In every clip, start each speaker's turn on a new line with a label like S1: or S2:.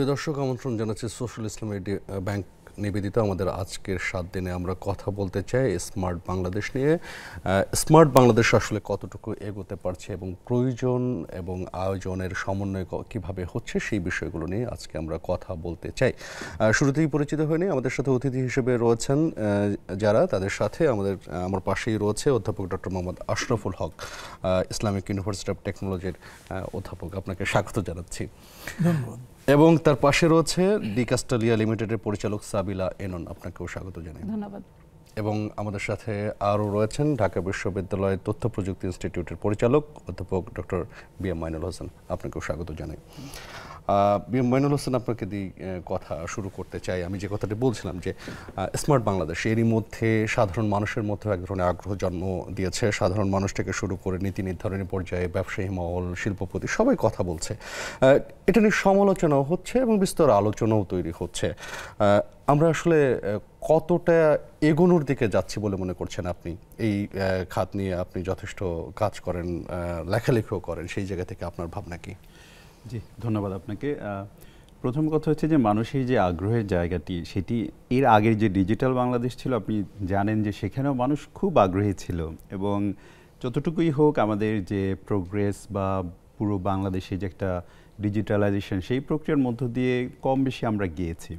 S1: প্রিয় দর্শক, আমন্ত্রণ জানাচ্ছি সোশ্যাল ইসলামী ব্যাংক নিবেদিত আমাদের আজকের 7 দিনে আমরা কথা বলতে চাই স্মার্ট বাংলাদেশ নিয়ে। স্মার্ট বাংলাদেশ আসলে কতটুকু এগোতে পারছে এবং প্রয়োজন এবং আয়োজনের সমন্বয় কিভাবে হচ্ছে সেই বিষয়গুলো নিয়ে আজকে আমরা কথা বলতে চাই। শুরুতেই পরিচিত হয়নি, আমাদের সাথে অতিথি হিসেবে রয়েছেন যারা, তাদের সাথে আমার পাশেই রয়েছে অধ্যাপক doctor Mohammad Ashraful Haque, Islamic University of টেকনোলজির অধ্যাপক। আপনাকে স্বাগত জানাচ্ছি।
S2: ধন্যবাদ।
S1: এবং তার পাশে রয়েছে ডি কাস্টালিয়া লিমিটেডের পরিচালক সাবিলা এনন, আপনাকেও স্বাগত জানাই।
S3: ধন্যবাদ।
S1: এবং আমাদের সাথে আরও রয়েছেন ঢাকা বিশ্ববিদ্যালয়ের তথ্য প্রযুক্তি ইনস্টিটিউটের পরিচালক অধ্যাপক doctor B M Mainul Hossain, আপনাকেও স্বাগত জানাই। বি এম মাইনুল হোসেন, আপনাকে দিয়ে কথা শুরু করতে চাই। আমি যে কথাটি বলছিলাম যে স্মার্ট বাংলাদেশ এরই মধ্যে সাধারণ মানুষের মধ্যে এক ধরনের আগ্রহ জন্ম দিয়েছে। সাধারণ মানুষ থেকে শুরু করে নীতি নির্ধারণী পর্যায়ে ব্যবসায়ী মহল, শিল্পপতি সবাই কথা বলছে। এটা নিয়ে সমালোচনাও হচ্ছে এবং বিস্তর আলোচনাও তৈরি হচ্ছে। আমরা আসলে কতটা এগোনোর দিকে যাচ্ছি বলে মনে করছেন আপনি? এই খাত নিয়ে আপনি যথেষ্ট কাজ করেন, লেখালেখিও করেন, সেই জায়গা থেকে আপনার ভাবনা কি?
S2: জি, ধন্যবাদ আপনাকে। প্রথম কথা হচ্ছে যে মানুষের যে আগ্রহের জায়গাটি, সেটি এর আগের যে ডিজিটাল বাংলাদেশ ছিল, আপনি জানেন যে সেখানেও মানুষ খুব আগ্রহী ছিল এবং যতটুকুই হোক আমাদের যে প্রোগ্রেস বা পুরো বাংলাদেশে যে একটা ডিজিটালাইজেশন, সেই প্রক্রিয়ার মধ্য দিয়ে কম বেশি আমরা গিয়েছি।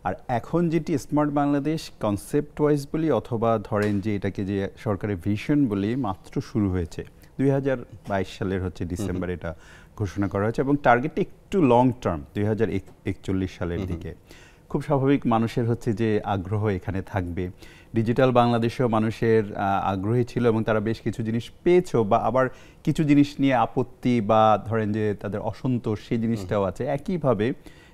S2: আর এখন যেটি স্মার্ট বাংলাদেশ কনসেপ্ট ওয়াইজ বলি অথবা ধরেন যে এটাকে যে সরকারের ভিশন বলি, মাত্র শুরু হয়েছে। 2022 সালের হচ্ছে ডিসেম্বর এটা ঘোষণা করা হয়েছে এবং টার্গেটটা একটু লং টার্ম, 2041 সালের দিকে। খুব স্বাভাবিক মানুষের হচ্ছে যে আগ্রহ এখানে থাকবে। ডিজিটাল বাংলাদেশেও মানুষের আগ্রহী ছিল এবং তারা বেশ কিছু জিনিস পেয়েছো, বা আবার কিছু জিনিস নিয়ে আপত্তি বা ধরেন যে তাদের অসন্তোষ, সেই জিনিসটাও আছে। একইভাবে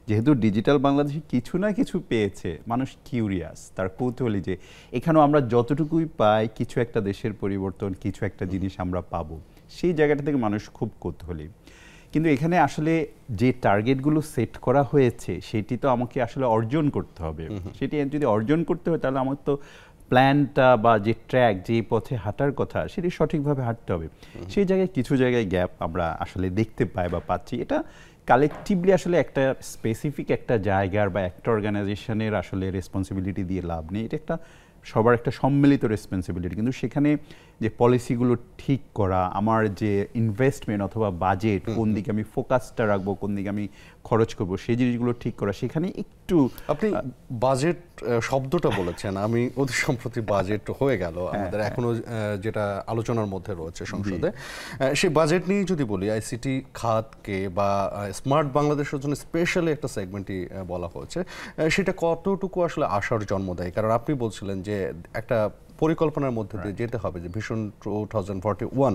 S2: যেহেতু ডিজিটাল বাংলাদেশে কিছু না কিছু পেয়েছে, মানুষ কিউরিয়াস, তার কৌতূহলী যে এখানেও আমরা যতটুকুই পাই কিছু একটা দেশের পরিবর্তন, কিছু একটা জিনিস আমরা পাবো, সেই জায়গাটা থেকে মানুষ খুব কৌতূহলী। কিন্তু এখানে আসলে যে টার্গেটগুলো সেট করা হয়েছে সেটি তো আমাকে আসলে অর্জন করতে হবে। সেটি যদি অর্জন করতে হয় তাহলে আমার তো প্ল্যানটা বা যে ট্র্যাক, যে পথে হাঁটার কথা, সেটি সঠিকভাবে হাঁটতে হবে। সেই জায়গায় কিছু জায়গায় গ্যাপ আমরা আসলে দেখতে পাই বা পাচ্ছি। এটা কালেকটিভলি আসলে একটা স্পেসিফিক একটা জায়গার বা একটা অর্গানাইজেশনের আসলে রেসপন্সিবিলিটি দিয়ে লাভ নেই। এটা একটা সবার একটা সম্মিলিত রেসপন্সিবিলিটি। কিন্তু সেখানে যে পলিসিগুলো ঠিক করা, আমার যে ইনভেস্টমেন্ট অথবা বাজেট, কোন দিকে আমি ফোকাসটা রাখবো, কোন দিকে আমি খরচ করবো, সেই জিনিসগুলো ঠিক করা, সেখানে একটু।
S1: আপনি বাজেট শব্দটা বলেছেন, আমি অতি সম্প্রতি বাজেট হয়ে গেল আমাদের, এখনো যেটা আলোচনার মধ্যে রয়েছে সংসদে, সেই বাজেট নিয়ে যদি বলি, আইসিটি খাতকে বা স্মার্ট বাংলাদেশের জন্য স্পেশালি একটা সেগমেন্টই বলা হয়েছে, সেটা কতটুকু আসলে আশার জন্ম দেয়? কারণ আপনি বলছিলেন যে একটা পরিকল্পনার মধ্যে দিয়ে যেতে হবে, যে ভিশন 2041,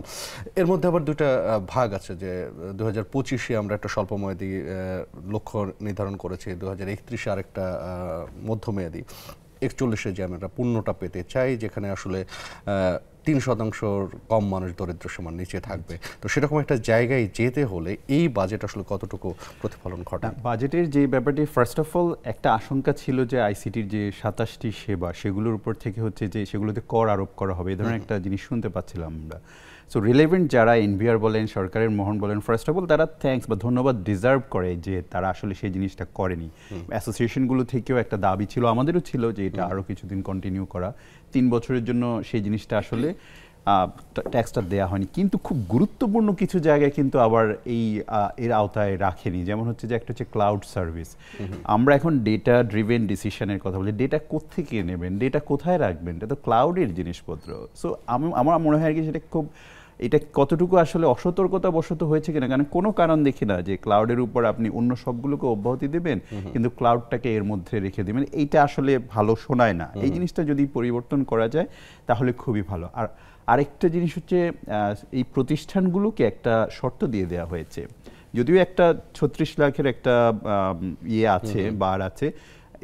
S1: এর মধ্যে আবার দুইটা ভাগ আছে, যে 2025-এ আমরা একটা স্বল্পমেয়াদী লক্ষ্য নির্ধারণ করেছি, 2031-এ আরেকটা মধ্যমেয়াদী, 41-এ যে আমরা পূর্ণটা পেতে চাই, যেখানে আসলে 3% কম মানুষ দরিদ্র সীমার নিচে থাকবে। তো সেরকম একটা জায়গায় যেতে হলে এই বাজেট আসলে কতটুকু প্রতিফলন ঘটায়?
S2: বাজেটের যে ব্যাপারটি, ফার্স্ট অফ অল একটা আশঙ্কা ছিল যে আইসিটির যে 27টি সেবা, সেগুলোর উপর থেকে হচ্ছে যে সেগুলোতে কর আরোপ করা হবে, এই ধরনের একটা জিনিস শুনতে পাচ্ছিলাম আমরা। সো রিলেভেন্ট যারা এনভিআর বলেন, সরকারের মহল বলেন, ফার্স্ট অফ অল তারা থ্যাঙ্কস বা ধন্যবাদ ডিজার্ভ করে যে তারা আসলে সেই জিনিসটা করেনি। অ্যাসোসিয়েশনগুলো থেকেও একটা দাবি ছিল, আমাদেরও ছিল, যে এটা আরও কিছুদিন কন্টিনিউ করা। 3 বছরের জন্য সেই জিনিসটা আসলে ট্যাক্সটা দেওয়া হয়নি। কিন্তু খুব গুরুত্বপূর্ণ কিছু জায়গায় কিন্তু আবার এর আওতায় রাখেনি। যেমন হচ্ছে যে একটা হচ্ছে ক্লাউড সার্ভিস। আমরা এখন ডেটা ড্রিভেন ডিসিশনের কথা বলি। ডেটা কোত্থেকে নেবেন, ডেটা কোথায় রাখবেন, এটা তো ক্লাউডের জিনিসপত্র। সো আমার মনে হয় আর কি সেটা খুব, এটা কতটুকু আসলে অসতর্কতা বশত হয়েছে কিনা, কারণ কোনো কারণ দেখি না যে ক্লাউডের উপর আপনি অন্য সবগুলোকে অব্যাহতি দেবেন কিন্তু ক্লাউডটাকে এর মধ্যে রেখে দেবেন। এইটা আসলে ভালো শোনায় না। এই জিনিসটা যদি পরিবর্তন করা যায় তাহলে খুবই ভালো। আর আরেকটা জিনিস হচ্ছে, এই প্রতিষ্ঠানগুলোকে একটা শর্ত দিয়ে দেওয়া হয়েছে, যদিও একটা 36 লাখের একটা ইয়ে আছে, বার আছে,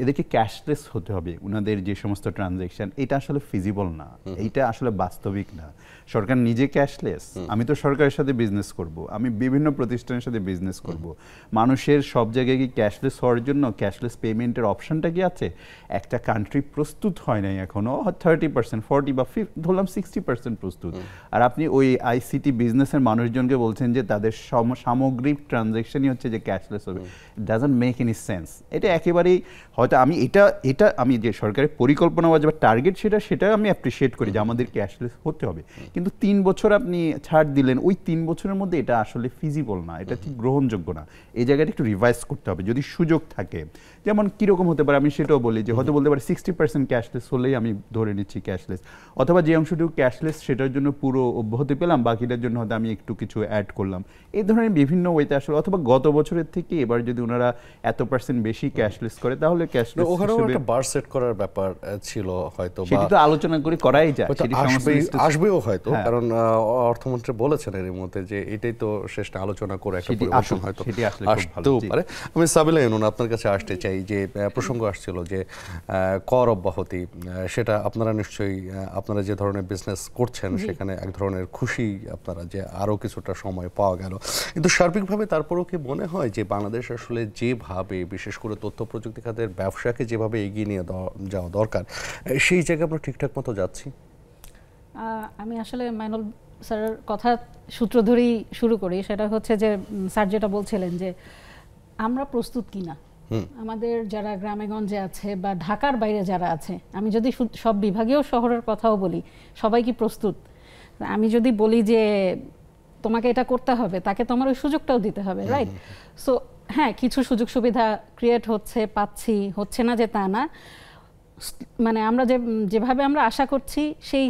S2: এদেরকে ক্যাশলেস হতে হবে, ওনাদের যে সমস্ত ট্রানজ্যাকশন, এটা আসলে ফিজিবল না, এইটা আসলে বাস্তবিক না। সরকার নিজে ক্যাশলেস, আমি তো সরকারের সাথে বিজনেস করব, আমি বিভিন্ন প্রতিষ্ঠানের সাথে বিজনেস করব, মানুষের সব জায়গায় কি ক্যাশলেস হওয়ার জন্য ক্যাশলেস পেমেন্টের অপশনটা কি আছে? একটা কান্ট্রি প্রস্তুত হয় নাই এখনো 30%, 40 বা ধরলাম 60% প্রস্তুত, আর আপনি ওই আইসিটি বিজনেসের মানুষজনকে বলছেন যে তাদের সামগ্রিক ট্রানজ্যাকশনই হচ্ছে যে ক্যাশলেস হবে। It doesn't make any sense. এটা একেবারেই, হয়তো আমি এটা আমি যে সরকারের পরিকল্পনা বা টার্গেট সেটা আমি অ্যাপ্রিসিয়েট করি যে আমাদের ক্যাশলেস হতে হবে, কিন্তু 3 বছর আপনি ছাড় দিলেন, ওই 3 বছরের মধ্যে এটা আসলে ফিজিবল না, এটা ঠিক গ্রহণযোগ্য না। এই জায়গাটা একটু রিভাইজ করতে হবে যদি সুযোগ থাকে। যেমন কীরকম হতে পারে আমি সেটাও বলি যে হয়তো বলতে পারি 60% ক্যাশলেস হলেই আমি ধরে নিচ্ছি ক্যাশলেস, অথবা যে অংশটুকু ক্যাশলেস সেটার জন্য পুরো অব্যাহতি পেলাম, বাকিটার জন্য হয়তো আমি একটু কিছু অ্যাড করলাম। এই ধরনের বিভিন্ন ওয়েতে আসলে, অথবা গত বছরের থেকে এবার যদি ওনারা এত% বেশি ক্যাশলেস করে তাহলে ক্যাশলেস
S1: ওখানেও একটা বার সেট করার ব্যাপার ছিল হয়তো,
S2: সেটা তো আলোচনা করে করাই যায়,
S1: আসবেও হয়তো, কারণ অর্থমন্ত্রী বলেছেন এর মধ্যে যে এটাই তো শেষটা আলোচনা করে একটা পরিবর্তন হয়তো আসতেও পারে। আমি সাবিলা ইনুন আপনার কাছে আসতে চাই, যে প্রসঙ্গ আসছিল যে কর অব্যাহতি, সেটা আপনারা নিশ্চয়ই আপনারা যে ধরনের বিজনেস করছেন সেখানে এক ধরনের খুশি আপনারা যে আরও কিছুটা সময় পাওয়া গেল, কিন্তু সার্বিকভাবে তারপরেও কি মনে হয় যে বাংলাদেশ আসলে যেভাবে বিশেষ করে তথ্য প্রযুক্তি খাতের ব্যবসাকে যেভাবে এগিয়ে নিয়ে যাওয়া দরকার সেই জায়গায় আমরা ঠিকঠাক মতো যাচ্ছি?
S3: আমি আসলে মাইনুল স্যারের কথা সূত্র ধরেই শুরু করি। সেটা হচ্ছে যে স্যার যেটা বলছিলেন যে আমরা প্রস্তুত কিনা, আমাদের যারা গ্রামেগঞ্জে আছে বা ঢাকার বাইরে যারা আছে, আমি যদি সব বিভাগীয় শহরের কথাও বলি, সবাই কি প্রস্তুত? আমি যদি বলি যে তোমাকে এটা করতে হবে, তাকে তোমার ওই সুযোগটাও দিতে হবে, রাইট? সো হ্যাঁ, কিছু সুযোগ সুবিধা ক্রিয়েট পাচ্ছি, হচ্ছে না যে তা না, মানে আমরা যেভাবে আমরা আশা করছি সেই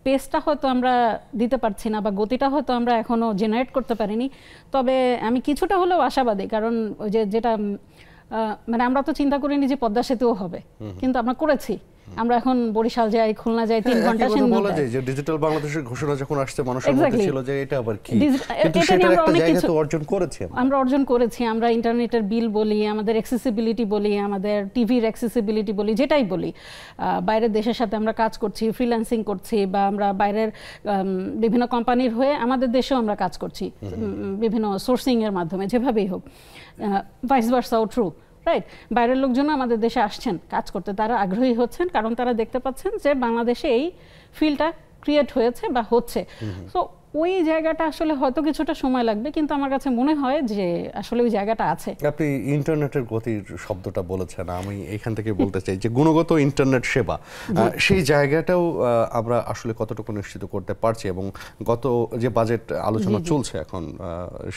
S3: পেসটা হয়তো আমরা দিতে পারছি না, বা গতিটা হয়তো আমরা এখনো জেনারেট করতে পারিনি। তবে আমি কিছুটা হলেও আশাবাদী, কারণ ওই যেটা মানে আমরা তো চিন্তা করিনি যে পদ্মা সেতুও হবে, কিন্তু আমরা করেছি। আমরা এখন বরিশাল যাই, খুলনা যাই, 3 ঘন্টা
S1: বলা যায় যে ডিজিটাল বাংলাদেশের ঘোষণা যখন আসছে মানুষের মধ্যে ছিল যে এটা আবার কি, কিন্তু সেটার একটা জায়গা তো অর্জন করেছি
S3: আমরা ইন্টারনেটের বিল বলি, আমাদের অ্যাক্সেসিবিলিটি বলি, আমাদের টিভির অ্যাক্সেসিবিলিটি বলি, যেটাই বলি, বাইরের দেশের সাথে আমরা কাজ করছি, ফ্রিল্যান্সিং করছি, বা আমরা বাইরের বিভিন্ন কোম্পানির হয়ে আমাদের দেশেও আমরা কাজ করছি বিভিন্ন সোর্সিং এর মাধ্যমে, যেভাবেই হোক, ভাইস ভার্সাও ট্রু, রাইট? বাইরের লোকজন আমাদের দেশে আসছেন কাজ করতে, তারা আগ্রহী হচ্ছেন কারণ তারা দেখতে পাচ্ছেন যে বাংলাদেশে এই ফিল্ডটা ক্রিয়েট হয়েছে বা হচ্ছে। সো ওই জায়গাটা আসলে হয়তো কিছুটা সময় লাগবে, কিন্তু আমার কাছে মনে হয় যে আসলে ওই জায়গাটা আছে।
S1: আপনি ইন্টারনেটের গতির শব্দটা বলেছেন, আমি এখান থেকে বলতে চাই যে গুণগত ইন্টারনেট সেবা, সেই জায়গাটাও আমরা আসলে কতটুকু নিশ্চিত করতে পারছি, এবং গত যে বাজেট আলোচনা চলছে এখন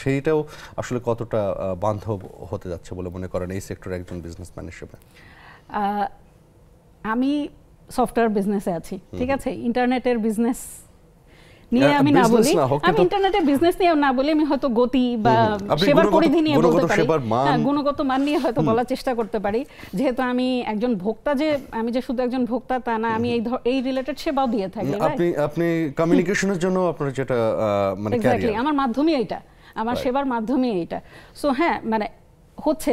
S1: সেইটাও আসলে কতটা বান্ধব হতে যাচ্ছে বলে মনে করেন এই সেক্টরে একজন বিজনেসম্যান হিসেবে?
S3: আমি সফটওয়্যার বিজনেসে আছি, ঠিক আছে, ইন্টারনেটের বিজনেস নিয়ে আমি না বলি, আমি ইন্টারনেটের বিজনেস নিয়ে না বলি, আমি হয়তো গতি বা সেবার পরিধি নিয়ে বলতে পারি, গুণগত মান নিয়ে হয়তো বলার চেষ্টা করতে পারি। যেহেতু আমি একজন ভোক্তা, যে আমি যে শুধু একজন ভোক্তা তা না, আমি এই রিলেটেড সেবাও দিয়ে থাকি।
S1: আপনি কমিউনিকেশনের জন্য আপনার যেটা মানে
S3: এক্স্যাক্টলি আমার মাধ্যমে এইটা, আমার সেবার মাধ্যমে এইটা। সো হ্যাঁ, মানে হচ্ছে,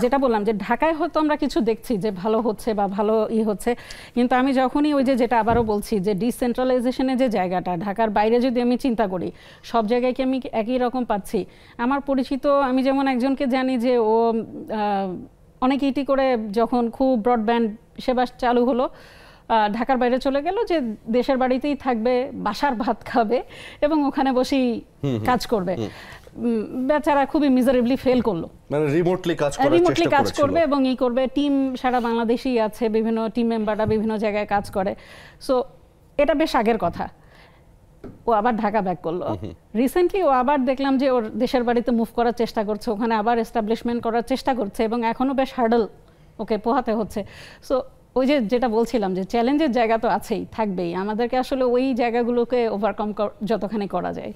S3: যেটা বললাম যে ঢাকায় হয়তো আমরা কিছু দেখছি যে ভালো হচ্ছে বা ভালো হচ্ছে, কিন্তু আমি যখনই ওই যেটা আবারও বলছি যে ডিসেন্ট্রালাইজেশনের যে জায়গাটা, ঢাকার বাইরে যদি আমি চিন্তা করি, সব জায়গায় কি আমি একই রকম পাচ্ছি? আমার পরিচিত, আমি যেমন একজনকে জানি যে ও অনেক ইটি করে যখন খুব ব্রডব্যান্ড সেবা চালু হলো, ঢাকার বাইরে চলে গেল, যে দেশের বাড়িতেই থাকবে, বাসার ভাত খাবে এবং ওখানে বসেই কাজ করবে। বেচারা খুবই মিজারেবলি ফেল করলো,
S1: মানে রিমোটলি কাজ
S3: করবে এবং করবে। টিম সারা বাংলাদেশেই আছে, বিভিন্ন টিম মেম্বাররা বিভিন্ন জায়গায় কাজ করে। সো এটা বেশ আগের কথা। ও আবার ঢাকা ব্যাক করলো রিসেন্টলি, ও আবার দেখলাম যে ওর দেশের বাড়িতে মুভ করার চেষ্টা করছে, ওখানে আবার এস্টাবলিশমেন্ট করার চেষ্টা করছে, এবং এখনো বেশ হার্ডল ওকে পোহাতে হচ্ছে। সো ওই যেটা বলছিলাম যে চ্যালেঞ্জের জায়গা তো আছেই, থাকবেই, আমাদেরকে আসলে ওই জায়গাগুলোকে ওভারকাম যতখানি করা যায়।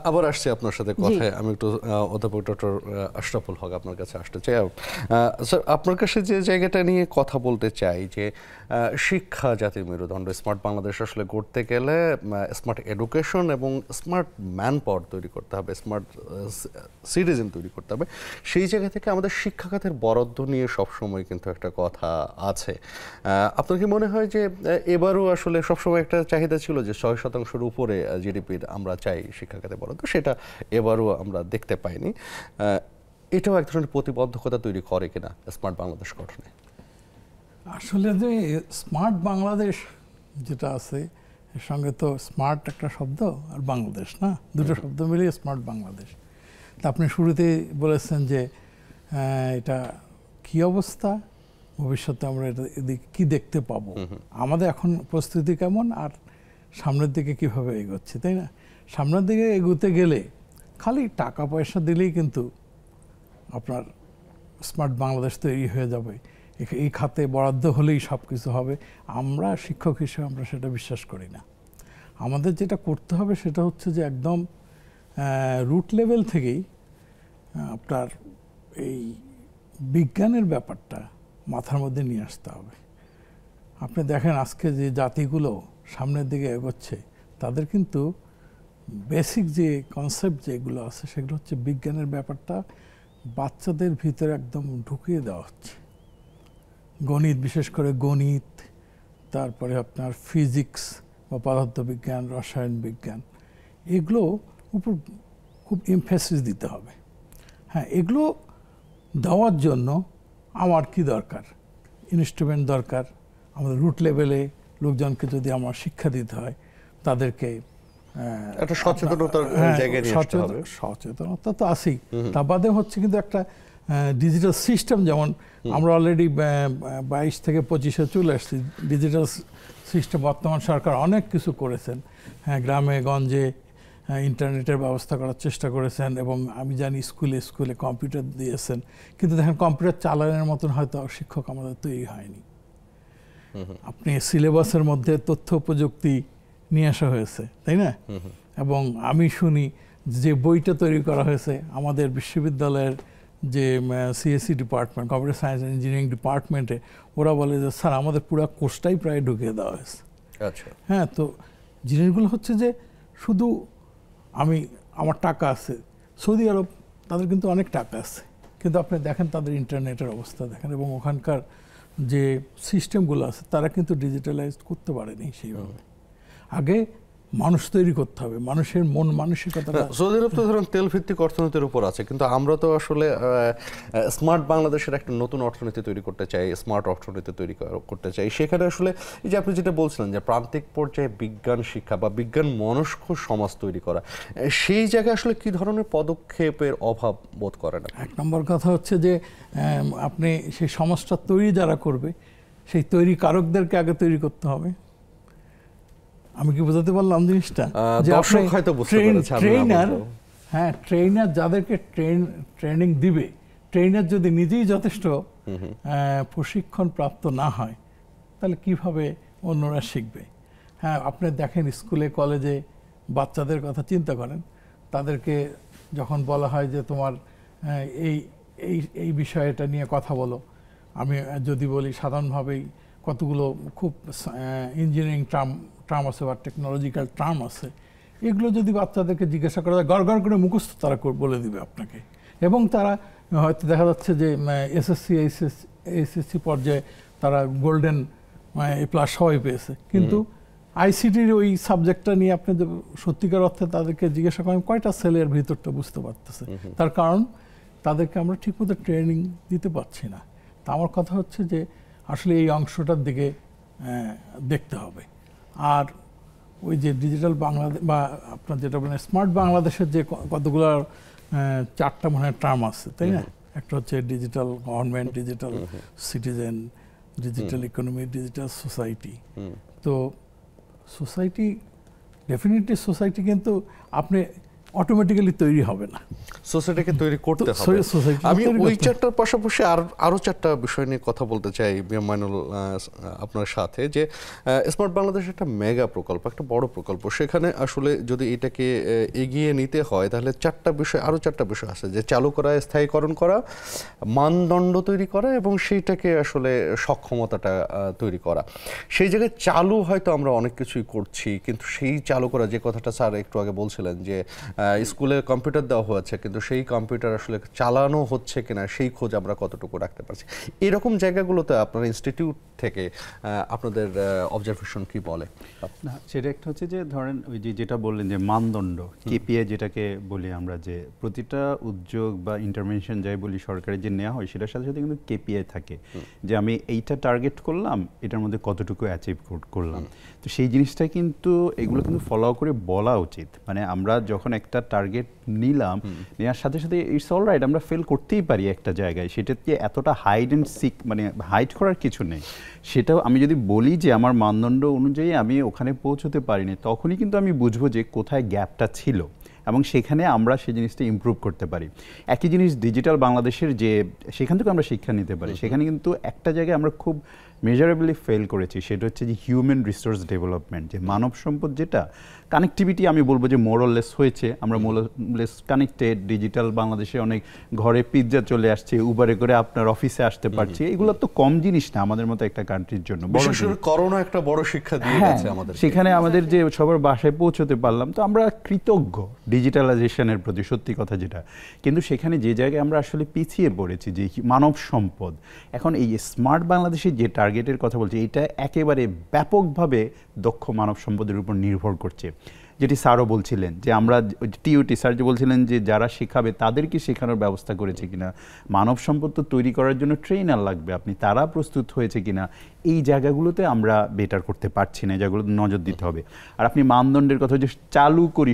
S1: আবার আসছি আপনার সাথে কথায়, আমি একটু অধ্যাপক ডক্টর আশরাফুল হক আপনার কাছে আসতে চাই। স্যার, আপনার কাছে যে জায়গাটা নিয়ে কথা বলতে চাই যে শিক্ষা জাতির মেরুদণ্ড, স্মার্ট বাংলাদেশ আসলে গড়তে গেলে স্মার্ট এডুকেশন এবং স্মার্ট ম্যান পাওয়ার তৈরি করতে হবে, স্মার্ট সিটিজেন তৈরি করতে হবে। সেই জায়গা থেকে আমাদের শিক্ষা খাতের বরাদ্দ নিয়ে সবসময় কিন্তু একটা কথা আছে। আপনার কি মনে হয় যে এবারও আসলে সবসময় একটা চাহিদা ছিল যে 6% উপরে জিডিপির আমরা চাই শিক্ষা খাতে বরাদ্দ, সেটা এবারও আমরা দেখতে পাইনি। এটাও এক ধরনের প্রতিবদ্ধকতা তৈরি করে কিনা স্মার্ট বাংলাদেশ গঠনে?
S4: আসলে যে স্মার্ট বাংলাদেশ যেটা আছে, এর সঙ্গে তো স্মার্ট একটা শব্দ আর বাংলাদেশ না, দুটো শব্দ মিলিয়ে স্মার্ট বাংলাদেশ। তা আপনি শুরুতেই বলেছেন যে এটা কি অবস্থা, ভবিষ্যতে আমরা এটা এদিকে কী দেখতে পাবো, আমাদের এখন প্রস্তুতি কেমন আর সামনের দিকে কিভাবে এগোচ্ছে, তাই না? সামনের দিকে এগোতে গেলে খালি টাকা পয়সা দিলেই কিন্তু আপনার স্মার্ট বাংলাদেশ তৈরি হয়ে যাবে, এই খাতে বরাদ্দ হলেই সব কিছু হবে, আমরা শিক্ষক হিসেবে আমরা সেটা বিশ্বাস করি না। আমাদের যেটা করতে হবে সেটা হচ্ছে যে একদম রুট লেভেল থেকেই আপনার এই বিজ্ঞানের ব্যাপারটা মাথার মধ্যে নিয়ে আসতে হবে। আপনি দেখেন আজকে যে জাতিগুলো সামনের দিকে এগোচ্ছে, তাদের কিন্তু বেসিক যে কনসেপ্ট যেগুলো আছে সেগুলো হচ্ছে বিজ্ঞানের ব্যাপারটা বাচ্চাদের ভিতরে একদম ঢুকিয়ে দেওয়া হচ্ছে। গণিত, বিশেষ করে গণিত, তারপরে আপনার ফিজিক্স বা পদার্থবিজ্ঞান, রসায়ন বিজ্ঞান, এগুলো উপর খুব এমফেসিস দিতে হবে। হ্যাঁ, এগুলো দেওয়ার জন্য আমার কি দরকার? ইনস্ট্রুমেন্ট দরকার। আমাদের রুট লেভেলে লোকজনকে যদি আমার শিক্ষা দিতে হয়, তাদেরকে
S1: একটা সচেতনতার জায়গায় নিয়ে আসতে হবে।
S4: সচেতনতা তো আছেই, তা বাদে হচ্ছে কিন্তু একটা ডিজিটাল সিস্টেম, যেমন আমরা অলরেডি 22 থেকে 25-এ চলে আসছি। ডিজিটাল সিস্টেম বর্তমান সরকার অনেক কিছু করেছেন। হ্যাঁ, গ্রামে গঞ্জে ইন্টারনেটের ব্যবস্থা করার চেষ্টা করেছেন, এবং আমি জানি স্কুলে স্কুলে কম্পিউটার দিয়েছেন, কিন্তু দেখেন কম্পিউটার চালানোর মতন হয়তো শিক্ষক আমাদের তৈরি হয়নি। আপনি সিলেবাসের মধ্যে তথ্য প্রযুক্তি নিয়ে আসা হয়েছে, তাই না? এবং আমি শুনি যে বইটা তৈরি করা হয়েছে আমাদের বিশ্ববিদ্যালয়ের যে CSC department, computer science and engineering ডিপার্টমেন্টে, ওরা বলে যে স্যার আমাদের পুরো কোর্সটাই প্রায় ঢুকিয়ে দেওয়া হয়েছে।
S1: আচ্ছা,
S4: হ্যাঁ, তো জিনিসগুলো হচ্ছে যে শুধু আমার টাকা আছে, সৌদি আরব তাদের কিন্তু অনেক টাকা আছে, কিন্তু আপনি দেখেন তাদের ইন্টারনেটের অবস্থা দেখেন, এবং ওখানকার যে সিস্টেমগুলো আছে তারা কিন্তু ডিজিটালাইজ করতে পারেনি সেইভাবে। আগে মানুষ তৈরি করতে হবে, মানুষের মন মানসিকতাটা।
S1: সৌদি আরব তো ধরুন তেল ভিত্তিক অর্থনীতির উপর আছে, কিন্তু আমরা তো আসলে স্মার্ট বাংলাদেশের একটা নতুন অর্থনীতি তৈরি করতে চাই, স্মার্ট অর্থনীতি তৈরি করতে চাই। সেখানে আসলে এই যে আপনি যেটা বলছিলেন যে প্রান্তিক পর্যায়ে বিজ্ঞান শিক্ষা বা বিজ্ঞান মনস্ক সমাজ তৈরি করা, সেই জায়গায় আসলে কি ধরনের পদক্ষেপের অভাব বোধ করেন?
S4: এক নম্বর কথা হচ্ছে যে আপনি সেই সমাজটা তৈরি যারা করবে, সেই তৈরি কারকদেরকে আগে তৈরি করতে হবে। আমি কি বোঝাতে পারলাম জিনিসটা? যে ট্রেনার, হ্যাঁ, ট্রেনার যাদেরকে ট্রেনিং দিবে, ট্রেনার যদি নিজেই যথেষ্ট প্রশিক্ষণ প্রাপ্ত না হয়, তাহলে কিভাবে অন্যরা শিখবে? হ্যাঁ, আপনি দেখেন স্কুলে কলেজে বাচ্চাদের কথা চিন্তা করেন, তাদেরকে যখন বলা হয় যে তোমার এই বিষয়টা নিয়ে কথা বলো, আমি যদি বলি সাধারণভাবেই কতগুলো খুব ইঞ্জিনিয়ারিং টার্ম আছে বা টেকনোলজিক্যাল টার্ম আছে, এগুলো যদি বাচ্চাদেরকে জিজ্ঞাসা করা যায়, গড় করে মুখস্থ তারা বলে দিবে আপনাকে। এবং তারা হয়তো দেখা যাচ্ছে যে এসএসসি এইচএসসি পর্যায়ে তারা গোল্ডেন A+ সবাই পেয়েছে, কিন্তু আইসিটির ওই সাবজেক্টটা নিয়ে আপনি সত্যিকার অর্থে তাদেরকে জিজ্ঞাসা করেন কয়টা ছেলের ভিতরটা বুঝতে পারতেছে, তার কারণ তাদেরকে আমরা ঠিকমতো ট্রেনিং দিতে পারছি না। তা আমার কথা হচ্ছে যে আসলে এই অংশটার দিকে দেখতে হবে। আর ওই যে ডিজিটাল বাংলাদেশ বা আপনার যেটা বলেন স্মার্ট বাংলাদেশের যে কতগুলো 4টা মনে হয় টার্ম আছে, তাই না? একটা হচ্ছে digital government, digital citizen, digital economy, digital society. তো সোসাইটি, ডেফিনেটলি সোসাইটি, কিন্তু আপনি অটোমেটিক্যালি তৈরি হবে না,
S1: সোসাইটিকে তৈরি করতে হবে। আমি ওই চারটার পাশাপাশি আরো চারটা বিষয় নিয়ে কথা বলতে চাই মাইনুল আপনার সাথে, যে স্মার্ট বাংলাদেশ একটা মেগা প্রকল্প, একটা বড় প্রকল্প। সেখানে আসলে যদি এটাকে এগিয়ে নিতে হয় তাহলে আরো চারটা বিষয় আছে, যে চালু করা, স্থায়ীকরণ করা, মানদণ্ড তৈরি করা এবং সেইটাকে আসলে সক্ষমতাটা তৈরি করা। সেই জায়গায় চালু হয়তো আমরা অনেক কিছুই করছি, কিন্তু সেই চালু করা, যে কথাটা স্যার একটু আগে বলছিলেন যে স্কুলে কম্পিউটার দেওয়া হয়েছে কিন্তু সেই কম্পিউটার আসলে চালানো হচ্ছে কিনা সেই খোঁজ আমরা কতটুকু রাখতে পারছি, এরকম জায়গাগুলোতে আপনার ইনস্টিটিউট থেকে আপনাদের অবজারভেশন কি বলে?
S2: না, সেটা একটা হচ্ছে যে ধরেন ওই যেটা বললেন যে মানদণ্ড, কেপিআই যেটাকে বলি আমরা, যে প্রতিটা উদ্যোগ বা ইন্টারভেনশন যাই বলি সরকারের যে নেওয়া হয় সেটার সাথে সাথে কিন্তু কেপিআই থাকে, যে আমি এইটা টার্গেট করলাম, এটার মধ্যে কতটুকু অ্যাচিভ করলাম। তো সেই জিনিসটা কিন্তু এগুলো কিন্তু ফলো করে বলা উচিত। মানে আমরা যখন একটা টার্গেট নিলাম, নেওয়ার সাথে সাথে ইটস অল রাইট, আমরা ফেল করতেই পারি একটা জায়গায়, সেটাতে এতটা হাইড অ্যান্ড সিক মানে হাইড করার কিছু নেই। সেটাও আমি যদি বলি যে আমার মানদণ্ড অনুযায়ী আমি ওখানে পৌঁছতে পারিনি, তখনই কিন্তু আমি বুঝবো যে কোথায় গ্যাপটা ছিল এবং সেখানে আমরা সেই জিনিসটা ইমপ্রুভ করতে পারি। একই জিনিস ডিজিটাল বাংলাদেশের, যে সেখান থেকে আমরা শিক্ষা নিতে পারি। সেখানে কিন্তু একটা জায়গায় আমরা খুব মেজারেবলি ফেল করেছি, সেটা হচ্ছে যে হিউম্যান রিসোর্স ডেভেলপমেন্ট, যে মানব সম্পদ, যেটা কানেক্টিভিটি আমি বলবো যে মোরলেস হয়েছে, আমরা মোরলেস কানেক্টেড। ডিজিটাল বাংলাদেশে অনেক ঘরে পিৎজা চলে আসছে, উবারে করে আপনার অফিসে আসতে পারছি, এগুলো তো কম জিনিস না আমাদের মতো একটা কান্ট্রির জন্য।
S1: করোনা একটা বড় শিক্ষা দিয়ে গেছে আমাদের,
S2: সেখানে আমাদের যে সবার বাসায় পৌঁছতে পারলাম, তো আমরা কৃতজ্ঞ ডিজিটালাইজেশনের প্রতি, সত্যি কথা যেটা। কিন্তু সেখানে যে জায়গায় আমরা আসলে পিছিয়ে পড়েছি, যে মানব সম্পদ, এখন এই স্মার্ট বাংলাদেশের যে টার্গেটের কথা বলছি, এটা একেবারে ব্যাপকভাবে দক্ষ মানব সম্পদের উপর নির্ভর করছে। যেটি স্যারও বলছিলেন যে আমরা টিইউটি স্যার যে বলছিলেন যে যারা শেখাবে তাদেরকে শেখানোর ব্যবস্থা করেছে কিনা, মানব সম্পদ তো তৈরি করার জন্য ট্রেনার লাগবে, আপনি তারা প্রস্তুত হয়েছে কিনা, এই জায়গাগুলোতে আমরা বেটার করতে পারছি না, যেগুলো নজর দিতে হবে। আর আপনি মানদণ্ডের কথা যে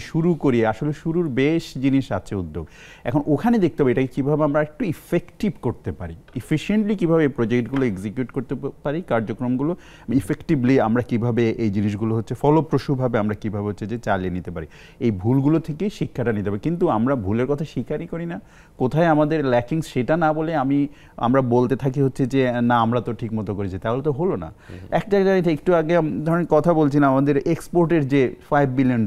S2: শুরু করি, আসলে শুরুর বেশ জিনিস আছে উদ্যোগ, এখন ওখানে দেখতে হবে এটাকে কীভাবে আমরা একটু ইফেক্টিভ করতে পারি, ইফিশিয়েন্টলি কীভাবে এই প্রজেক্টগুলো এক্সিকিউট করতে পারি, কার্যক্রমগুলো ইফেক্টিভলি আমরা কীভাবে এই জিনিসগুলো হচ্ছে ফলপ্রসূভাবে আমরা কীভাবে হচ্ছে যে চালিয়ে নিতে পারি, এই ভুলগুলো থেকে শিক্ষাটা নিতে হবে। কিন্তু আমরা ভুলের কথা স্বীকারই করি না, কোথায় আমাদের ল্যাকিংস সেটা না বলে আমরা বলতে থাকি হচ্ছে যে না আমরা তো ঠিক মতো করেছি, তাহলে তো হলো না। একটা জায়গায় একটু আগে ধরেন কথা বলছিলাম আমাদের এক্সপোর্টের যে $5 বিলিয়ন,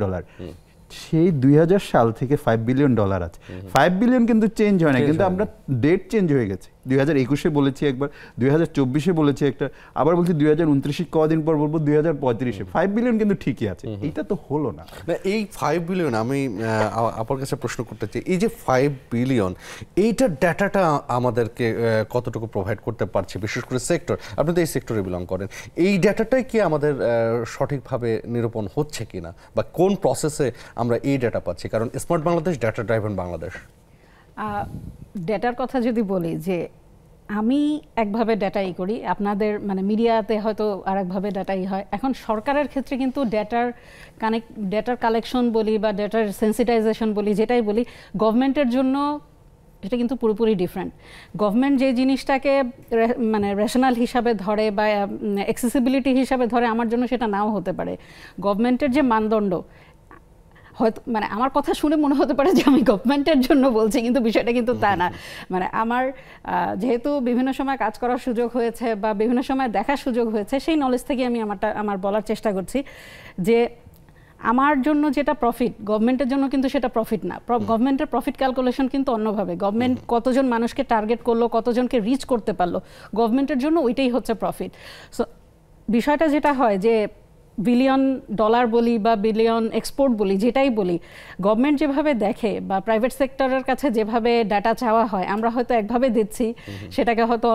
S2: সেই 2000 সাল থেকে $5 বিলিয়ন আছে। 5 বিলিয়ন কিন্তু চেঞ্জ হয় না, কিন্তু আমরা ডেট চেঞ্জ হয়ে গেছে। 2021-এ বলেছি একবার, 2024-এ বলেছি একটা, আবার বলছি 2029-এ, কদিন পর বলবো 2035-এ। 5 বিলিয়ন কিন্তু ঠিকই আছে, এটা তো হলো না।
S1: এই 5 বিলিয়ন আমি আপনার কাছে প্রশ্ন করতে চাই, এই যে 5 বিলিয়ন, এইটার ডাটাটা আমাদেরকে কতটুকু প্রোভাইড করতে পারছে, বিশেষ করে সেক্টর, আপনি তো এই সেক্টরে বিলং করেন, এই ডাটাটাই কি আমাদের সঠিকভাবে নিরূপণ হচ্ছে কিনা, বা কোন প্রসেসে আমরা এই ডাটা পাচ্ছি? কারণ smart Bangladesh data driven Bangladesh.
S3: ডেটার কথা যদি বলি, যে আমি একভাবে ডেটাই করি, আপনাদের মানে মিডিয়াতে হয়তো আরেকভাবে ডেটাই হয়। এখন সরকারের ক্ষেত্রে কিন্তু ডেটার কালেকশন বলি বা ডেটার সেন্সিটাইজেশন বলি, যেটাই বলি, গভর্নমেন্টের জন্য এটা কিন্তু পুরোপুরি ডিফারেন্ট। গভর্নমেন্ট যে জিনিসটাকে মানে রেশনাল হিসাবে ধরে বা অ্যাক্সেসিবিলিটি হিসাবে ধরে, আমার জন্য সেটা নাও হতে পারে। গভর্নমেন্টের যে মানদণ্ড, হয়তো মানে আমার কথা শুনে মনে হতে পারে যে আমি গভর্নমেন্টের জন্য বলছি, কিন্তু বিষয়টা কিন্তু তা না। মানে আমার যেহেতু বিভিন্ন সময় কাজ করার সুযোগ হয়েছে বা বিভিন্ন সময় দেখার সুযোগ হয়েছে, সেই নলেজ থেকে আমি আমার বলার চেষ্টা করছি যে আমার জন্য যেটা প্রফিট, গভর্নমেন্টের জন্য কিন্তু সেটা প্রফিট না। গভর্নমেন্টের প্রফিট ক্যালকুলেশন কিন্তু অন্যভাবে। গভর্নমেন্ট কতজন মানুষকে টার্গেট করলো, কতজনকে রিচ করতে পারলো, গভর্নমেন্টের জন্য ওইটাই হচ্ছে প্রফিট। সো বিষয়টা যেটা হয় যে বিলিয়ন ডলার বলি বা বিলিয়ন এক্সপোর্ট বলি, যেটাই বলি, গভর্নমেন্ট যেভাবে দেখে বা প্রাইভেট সেক্টরের কাছে যেভাবে ডাটা চাওয়া হয়, আমরা হয়তো একভাবে দিচ্ছি, সেটাকে হয়তো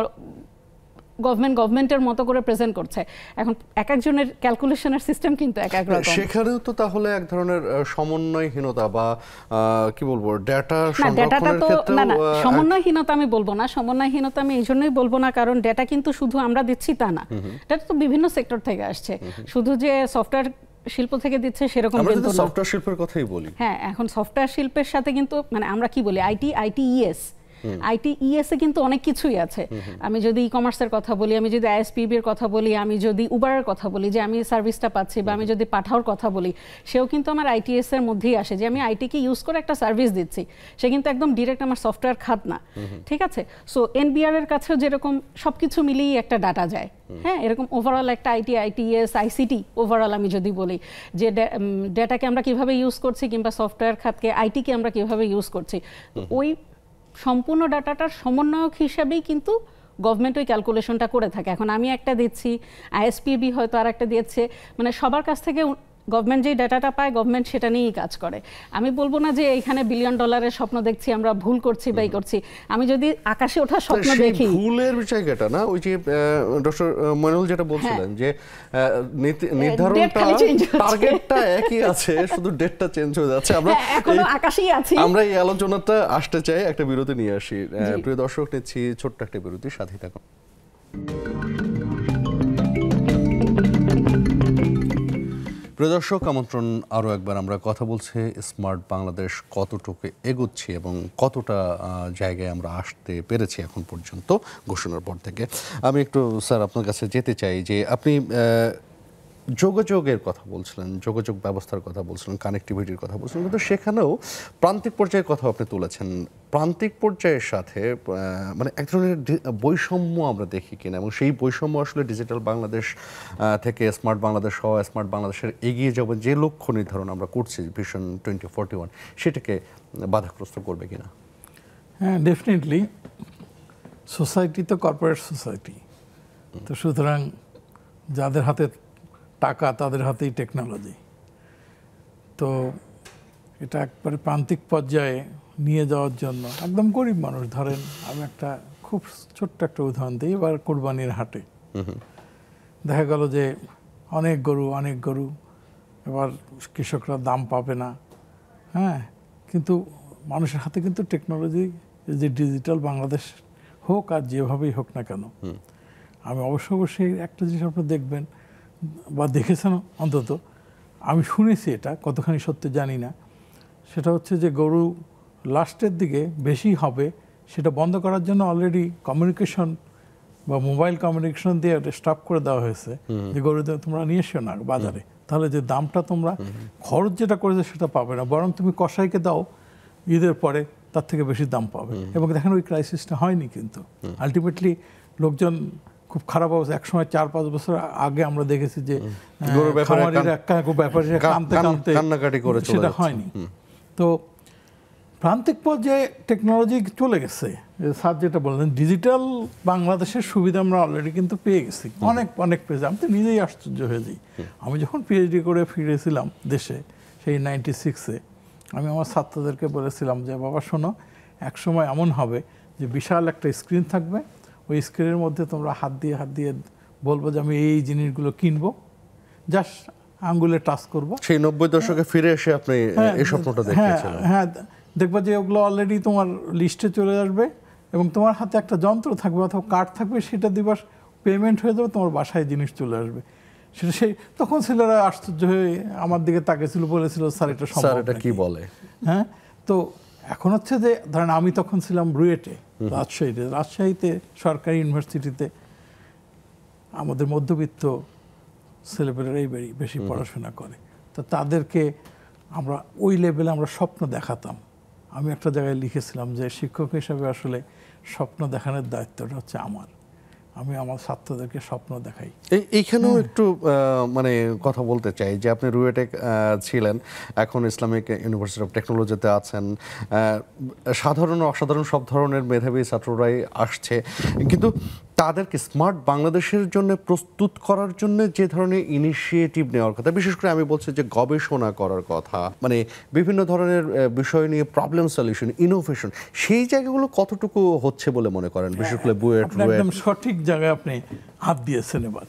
S3: গভর্নমেন্টের মতো করে প্রেজেন্ট করছে। এখন এক একজনের ক্যালকুলেশনের সিস্টেম কিন্তু এক এক রকম।
S1: সেখানেও তো তাহলে এক ধরনের সমন্বয়হীনতা বা কি বলবো, ডাটা সংরক্ষণের ক্ষেত্রে
S3: না, সমন্বয়হীনতা আমি বলবো না। সমন্বয়হীনতা আমি এই জন্যই বলবো না, কারণ ডাটা কিন্তু শুধু আমরা দিচ্ছি তা না, ডাটা তো বিভিন্ন সেক্টর থেকে আসছে। শুধু যে সফটওয়্যার শিল্প থেকে দিচ্ছে সেরকম কিন্তু না।
S1: সফটওয়্যার শিল্পের কথাই বলি।
S3: হ্যাঁ, এখন সফটওয়্যার শিল্পের সাথে কিন্তু মানে আমরা কি বলি, আইটিইএস, ITES এ কিন্তু অনেক কিছুই আছে। আমি যদি ই কমার্সের কথা বলি, আমি যদি ISPB এর কথা বলি, আমি যদি উবারের কথা বলি যে আমি সার্ভিসটা পাচ্ছি, বা আমি যদি পাঠাওর কথা বলি, সেও কিন্তু আমার ITES এর মধ্যেই আসে, যে আমি আইটিকে ইউজ করে একটা সার্ভিস দিচ্ছি, সে কিন্তু একদম ডিরেক্ট আমার সফটওয়্যার খাত না। ঠিক আছে, সো NBR এর কাছেও যেরকম সবকিছু মিলিয়ে একটা ডাটা যায়, হ্যাঁ, এরকম ওভারঅল একটা ITES ICT ওভারঅল আমি যদি বলি যে ডেটাকে আমরা কিভাবে ইউজ করছি, কিংবা সফটওয়্যার খাতকে আইটিকে আমরা কিভাবে ইউজ করছি, ওই সম্পূর্ণ ডাটাটার সমন্বয়ক হিসাবেই কিন্তু গভর্নমেন্ট ওই ক্যালকুলেশনটা করে থাকে। এখন আমি একটা দিচ্ছি, ISPB হয়তো আর একটা দিচ্ছে, মানে সবার কাছ থেকে গভর্নমেন্ট যেই ডাটাটা পায় গভর্নমেন্ট সেটা নিয়েই কাজ করে। আমি বলবো না যে এখানে $1 বিলিয়ন স্বপ্ন দেখছি, আমরা ভুল করছি বা করছি। আমি যদি আকাশে ওঠার স্বপ্ন দেখি,
S1: ভুলের বিষয়টা না, ওই যে ডক্টর মইনুল যেটা বলছিলেন যে নির্ধারণটা টার্গেটটা একই আছে, শুধু ডেটটা চেঞ্জ হয়ে যাচ্ছে। আমরা
S3: এখনো আকাশেই আছি।
S1: আমরা এই আলোচনাটা আসতে চাই, একটা বিরতি নিয়ে আসি। প্রিয় দর্শক, নিচ্ছি ছোট্ট একটা বিরতি, সাথেই থাকুন। প্রিয় দর্শক, আমন্ত্রণ আরও একবার। আমরা কথা বলছি স্মার্ট বাংলাদেশ কতটুকু এগোচ্ছি এবং কতটা জায়গায় আমরা আসতে পেরেছি এখন পর্যন্ত ঘোষণার পর থেকে। আমি একটু স্যার আপনার কাছে যেতে চাই যে আপনি যোগাযোগের কথা বলছিলেন, যোগাযোগ ব্যবস্থার কথা বলছিলেন, কানেক্টিভিটির কথা বলছিলেন, কিন্তু সেখানেও প্রান্তিক পর্যায়ের কথা আপনি তুলেছেন। প্রান্তিক পর্যায়ের সাথে মানে এক ধরনের বৈষম্য আমরা দেখি কিনা, এবং সেই বৈষম্য আসলে ডিজিটাল বাংলাদেশ থেকে স্মার্ট বাংলাদেশ সহ স্মার্ট বাংলাদেশের এগিয়ে যাবেন যে লক্ষ্য নির্ধারণ আমরা করছি ভিশন 2041, সেটাকে বাধাগ্রস্ত করবে কিনা?
S4: হ্যাঁ, ডেফিনেটলি। সোসাইটি তো কর্পোরেট সোসাইটি, তো সুতরাং যাদের হাতে টাকা তাদের হাতেই টেকনোলজি। তো এটা একবারে প্রান্তিক পর্যায়ে নিয়ে যাওয়ার জন্য একদম গরিব মানুষ, ধরেন আমি একটা খুব ছোট্ট একটা উদাহরণ দিই। এবার কোরবানির হাটে দেখা গেল যে অনেক গরু, এবার কৃষকরা দাম পাবে না, হ্যাঁ, কিন্তু মানুষের হাতে কিন্তু টেকনোলজি, যে ডিজিটাল বাংলাদেশ হোক আর যেভাবেই হোক না কেন, আমি অবশ্যই একটা জিনিস আপনি দেখবেন বা দেখেছেন অন্তত, আমি শুনেছি, এটা কতখানি সত্য জানি না, সেটা হচ্ছে যে গরু লাস্টের দিকে বেশি হবে, সেটা বন্ধ করার জন্য অলরেডি কমিউনিকেশন বা মোবাইল কমিউনিকেশন দিয়ে স্টপ করে দেওয়া হয়েছে যে গরু তোমরা নিয়ে এসো না বাজারে, তাহলে যে দামটা তোমরা খরচ যেটা করেছে সেটা পাবে না, বরং তুমি কসাইকে দাও, ঈদের পরে তার থেকে বেশি দাম পাবে। এবং দেখেন ওই ক্রাইসিসটা হয়নি, কিন্তু আলটিমেটলি লোকজন খুব খারাপ অবস্থা। একসময় 4-5 বছর আগে আমরা দেখেছি যে সেটা হয়নি। তো প্রান্তিক পর্যায়ে টেকনোলজি চলে গেছে। স্যার যেটা বললেন, ডিজিটাল বাংলাদেশের সুবিধা আমরা অলরেডি কিন্তু পেয়ে গেছি, অনেক পেয়েছি। আমি তো নিজেই আশ্চর্য হয়ে যাই। আমি যখন PhD করে ফিরেছিলাম দেশে সেই 96-এ, আমি আমার ছাত্রদেরকে বলেছিলাম যে বাবা শোনো, একসময় এমন হবে যে বিশাল একটা স্ক্রিন থাকবে, ওই স্ক্রিনের মধ্যে তোমরা হাত দিয়ে বলবো যে আমি এই জিনিসগুলো কিনবো, জাস্ট আঙ্গুলে টাচ করবো।
S1: সেই 90 দশকে ফিরে এসে আপনি এই স্বপ্নটা দেখেছিলেন।
S4: হ্যাঁ, দেখবা যে ওগুলো অলরেডি তোমার লিস্টে চলে আসবে এবং তোমার হাতে একটা যন্ত্র থাকবে অথবা কার্ড থাকবে, সেটা দিবা, পেমেন্ট হয়ে যাবে, তোমার বাসায় জিনিস চলে আসবে। সেটা তখন ছেলেরা আশ্চর্য হয়ে আমার দিকে তাকিয়েছিল, বলেছিল স্যার এটা সম্ভব,
S1: এটা কি বলে?
S4: হ্যাঁ, তো এখন হচ্ছে যে ধরেন আমি তখন ছিলাম রুয়েটে, রাজশাহীতে সরকারি ইউনিভার্সিটিতে আমাদের মধ্যবিত্ত ছেলেপেলেরাই বেশি পড়াশোনা করে, তো তাদেরকে আমরা ওই লেভেলে আমরা স্বপ্ন দেখাতাম। আমি একটা জায়গায় লিখেছিলাম যে শিক্ষক হিসাবে আসলে স্বপ্ন দেখানোর দায়িত্বটা হচ্ছে আমার। আমি আমার ছাত্রদেরকে স্বপ্ন দেখাই।
S1: এইখানেও একটু মানে কথা বলতে চাই যে আপনি রুয়েটে ছিলেন, এখন ইসলামিক ইউনিভার্সিটি অফ টেকনোলজিতে আছেন। সাধারণ অসাধারণ সব ধরনের মেধাবী ছাত্ররাই আসছে, কিন্তু তাদেরকে স্মার্ট বাংলাদেশের জন্য প্রস্তুত করার জন্য যে ধরনের ইনিশিয়েটিভ নেওয়ার কথা, বিশেষ করে আমি বলছি যে গবেষণা করার কথা, মানে বিভিন্ন ধরনের বিষয় নিয়ে প্রবলেম সলিউশন, ইনোভেশন, সেই জায়গাগুলো কতটুকু হচ্ছে বলে মনে করেন? বিশেষ করে বুয়েট
S4: একদম সঠিক জায়গায় আপনি হাত দিয়েছেন। এবার